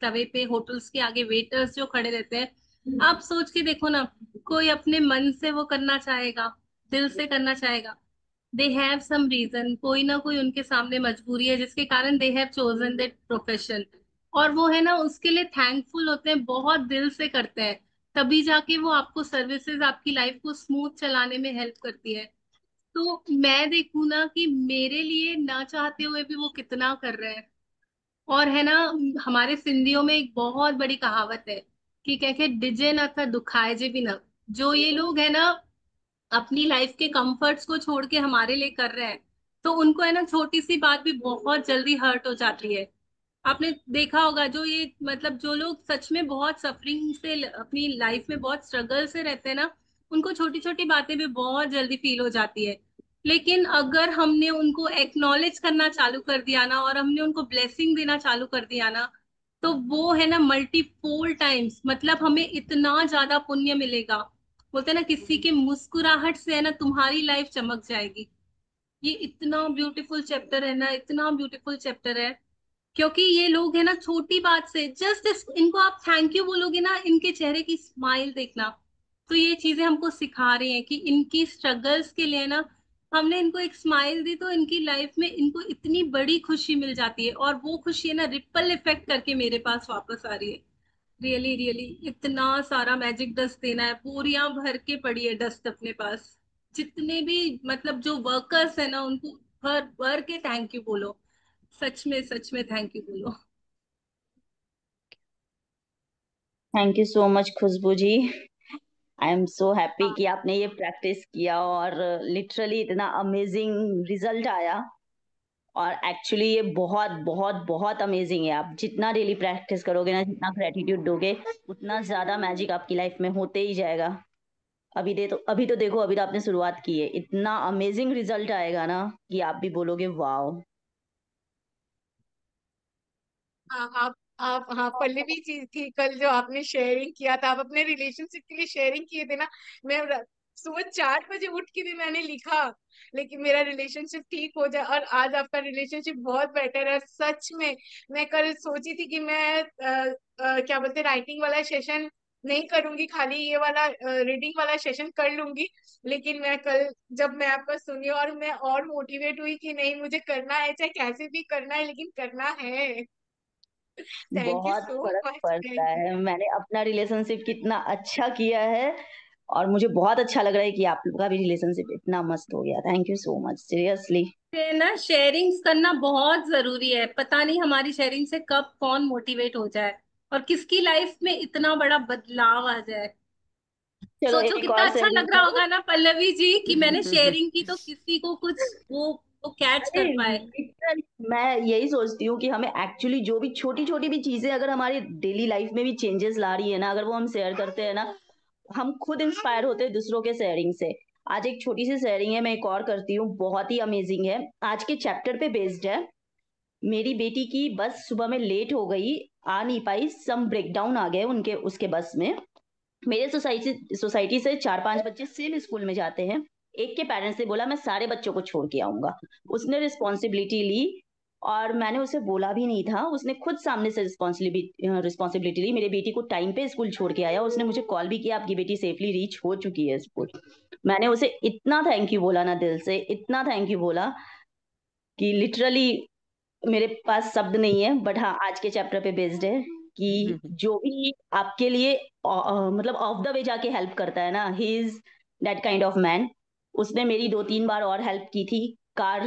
तवे पे, होटल्स के आगे वेटर्स जो खड़े रहते हैं, आप सोच के देखो ना, कोई अपने मन से वो करना चाहेगा, दिल से करना चाहेगा? दे हैव सम रीजन, कोई ना कोई उनके सामने मजबूरी है जिसके कारण they have chosen that profession. और वो है ना उसके लिए थैंकफुल होते हैं, बहुत दिल से करते हैं, तभी जाके वो आपको सर्विसेज आपकी लाइफ को स्मूथ चलाने में हेल्प करती है। तो मैं देखूँ ना कि मेरे लिए ना चाहते हुए भी वो कितना कर रहे हैं। और है ना, हमारे सिंधियों में एक बहुत बड़ी कहावत है कि कह के डिजे न था दुखाए जे भी न। जो ये लोग है ना अपनी लाइफ के कंफर्ट्स को छोड़ के हमारे लिए कर रहे हैं, तो उनको है ना छोटी सी बात भी बहुत जल्दी हर्ट हो जाती है। आपने देखा होगा जो ये मतलब जो लोग सच में बहुत सफरिंग से अपनी लाइफ में बहुत स्ट्रगल से रहते हैं ना, उनको छोटी छोटी बातें भी बहुत जल्दी फील हो जाती है। लेकिन अगर हमने उनको एक्नॉलेज करना चालू कर दिया ना, और हमने उनको ब्लेसिंग देना चालू कर दिया ना, तो वो है ना मल्टीपोल टाइम्स, मतलब हमें इतना ज्यादा पुण्य मिलेगा। बोलते हैं ना किसी के मुस्कुराहट से है ना तुम्हारी लाइफ चमक जाएगी। ये इतना ब्यूटीफुल चैप्टर है ना, इतना ब्यूटीफुल चैप्टर है। क्योंकि ये लोग है ना छोटी बात से जस्ट इनको आप थैंक यू बोलोगे ना, इनके चेहरे की स्माइल देखना। तो ये चीजें हमको सिखा रही हैं कि इनकी स्ट्रगल्स के लिए ना हमने इनको एक स्माइल दी तो इनकी लाइफ में इनको इतनी बड़ी खुशी मिल जाती है, और वो खुशी है ना रिपल इफेक्ट करके मेरे पास वापस आ रही है। रियली रियली इतना सारा मैजिक डस्ट देना है, बोरियां भर के पड़ी है डस्ट अपने पास। जितने भी मतलब जो वर्कर्स है ना उनको भर भर के थैंक यू बोलो। सच में थैंक यू बोलो। Thank you so much Khushbu ji. I am so happy हाँ कि आपने ये प्रैक्टिस किया और लिटरली इतना अमेजिंग रिजल्ट आया। और एक्चुअली ये बहुत बहुत बहुत अमेजिंग है। आप जितना डेली प्रैक्टिस करोगे ना, जितना ग्रेटिट्यूड दोगे, उतना ज्यादा मैजिक आपकी लाइफ में होते ही जाएगा। अभी तो देखो, अभी तो आपने शुरुआत की है, इतना अमेजिंग रिजल्ट आएगा ना कि आप भी बोलोगे वाओ। हाँ आप हाँ, पल्लवी चीज थी कल जो आपने शेयरिंग किया था, आप अपने रिलेशनशिप के लिए शेयरिंग किए थे ना। मैं सुबह 4 बजे उठ के भी मैंने लिखा, लेकिन मेरा रिलेशनशिप ठीक हो जाए, और आज आपका रिलेशनशिप बहुत बेटर है सच में। मैं कल सोची थी कि मैं क्या बोलते राइटिंग वाला सेशन नहीं करूंगी, खाली ये वाला रीडिंग वाला सेशन कर लूंगी। लेकिन मैं कल जब मैं आपका सुनी और मैं और मोटिवेट हुई कि नहीं, मुझे करना है, चाहे कैसे भी करना है, लेकिन करना है। थैंक यू बहुत सो फर्क मच, पड़ता थैंक यू। है। मैंने अपना रिलेशनशिप कितना अच्छा किया है, और मुझे बहुत अच्छा लग रहा है कि आप लोग का भी रिलेशनशिप इतना मस्त हो गया। Thank you so much seriously. ये ना शेयरिंग्स करना बहुत जरूरी है, पता नहीं हमारी शेयरिंग से कब कौन मोटिवेट हो जाए और किसकी लाइफ में इतना बड़ा बदलाव आ जाए। चलो सोचो एक कितना और अच्छा शेयरिंग लग रहा करो। होगा ना पल्लवी जी कि मैंने शेयरिंग की तो किसी को कुछ वो कैच अरे कर पाए। लिटरली मैं यही सोचती हूँ कि हमें एक्चुअली जो भी छोटी छोटी भी चीजें अगर हमारी डेली लाइफ में भी चेंजेस ला रही है ना, अगर वो हम शेयर करते हैं ना, हम खुद इंस्पायर होते हैं दूसरों के शेयरिंग से। आज एक छोटी सी शेयरिंग है, मैं एक और करती हूँ, बहुत ही अमेजिंग है, आज के चैप्टर पे बेस्ड है। मेरी बेटी की बस सुबह में लेट हो गई, आ नहीं पाई, सम ब्रेकडाउन आ गए उनके उसके बस में। मेरे सोसाइटी सोसाइटी से 4-5 बच्चे सेम स्कूल में जाते हैं। एक के पेरेंट्स ने बोला मैं सारे बच्चों को छोड़ के आऊंगा। उसने रिस्पॉन्सिबिलिटी ली, और मैंने उसे बोला भी नहीं था, उसने खुद सामने से रिस्पॉन्सिबिलिटी ली, मेरी बेटी को टाइम पे स्कूल छोड़ के आया। उसने मुझे कॉल भी किया, आपकी बेटी सेफली रीच हो चुकी है स्कूल। मैंने उसे इतना थैंक यू बोला ना, दिल से इतना थैंक यू बोला कि लिटरली मेरे पास शब्द नहीं है। बट हाँ, आज के चैप्टर पे बेस्ड है कि जो भी आपके लिए मतलब ऑफ द वे जाके हेल्प करता है ना, he is that kind of man. उसने मेरी 2-3 बार और हेल्प की थी। कार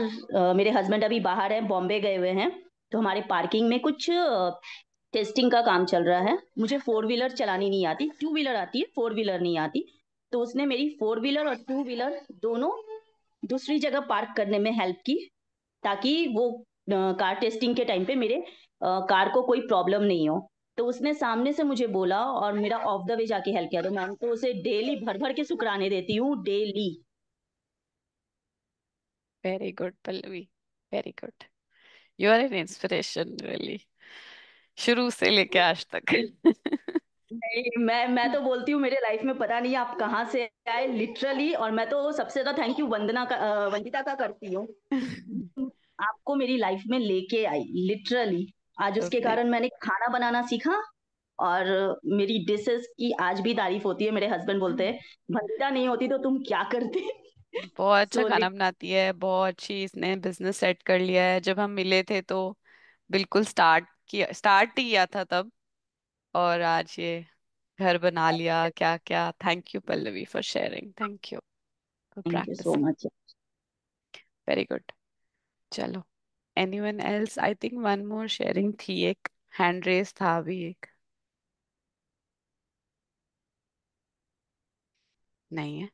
मेरे हस्बैंड अभी बाहर है, बॉम्बे गए हुए हैं, तो हमारे पार्किंग में कुछ टेस्टिंग का काम चल रहा है। मुझे 4 व्हीलर चलानी नहीं आती, 2 व्हीलर आती है, 4 व्हीलर नहीं आती। तो उसने मेरी 4 व्हीलर और 2 व्हीलर दोनों दूसरी जगह पार्क करने में हेल्प की, ताकि वो कार टेस्टिंग के टाइम पे मेरे कार को कोई प्रॉब्लम नहीं हो। तो उसने सामने से मुझे बोला और मेरा ऑफ द वे जाके हेल्प किया, तो मैं तो उसे डेली भर भर के शुक्राने देती हूँ, daily. Very good Pallavi, very good. You are an inspiration really, शुरू से लेके आज तक। नहीं, मैं तो बोलती हूँ मेरे लाइफ में पता नहीं आप कहाँ से आए लिटरली। और मैं तो सबसे ज्यादा थैंक यू वंदिता का करती हूँ। आपको मेरी लाइफ में लेके आई लिटरली। आज उसके ओके, कारण मैंने खाना बनाना सीखा, और मेरी डिशेस की आज भी तारीफ होती है। मेरे हस्बैंड बोलते हैं वंदिता नहीं होती तो तुम क्या करते। बहुत अच्छा सो खाना बनाती है, बहुत अच्छी इसने बिजनेस सेट कर लिया है। जब हम मिले थे तो बिल्कुल स्टार्ट ही किया था तब, और आज ये घर बना लिया क्या क्या। Thank you Pallavi for sharing, thank you for thank you so practicing. Much. Very good. चलो, anyone else? I think one more sharing थी, एक हैंड रेस था अभी एक। नहीं है?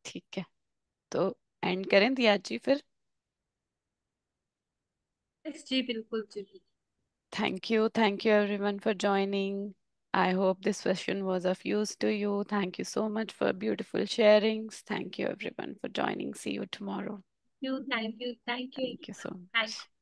ठीक है, तो एंड करें दिया जी फिर। जी बिल्कुल जी। Thank you everyone for joining. I hope this session was of use to you. Thank you so much for beautiful sharings. Thank you everyone for joining. See you tomorrow. Thank you, thank you, thank you. Thank you so Thank much.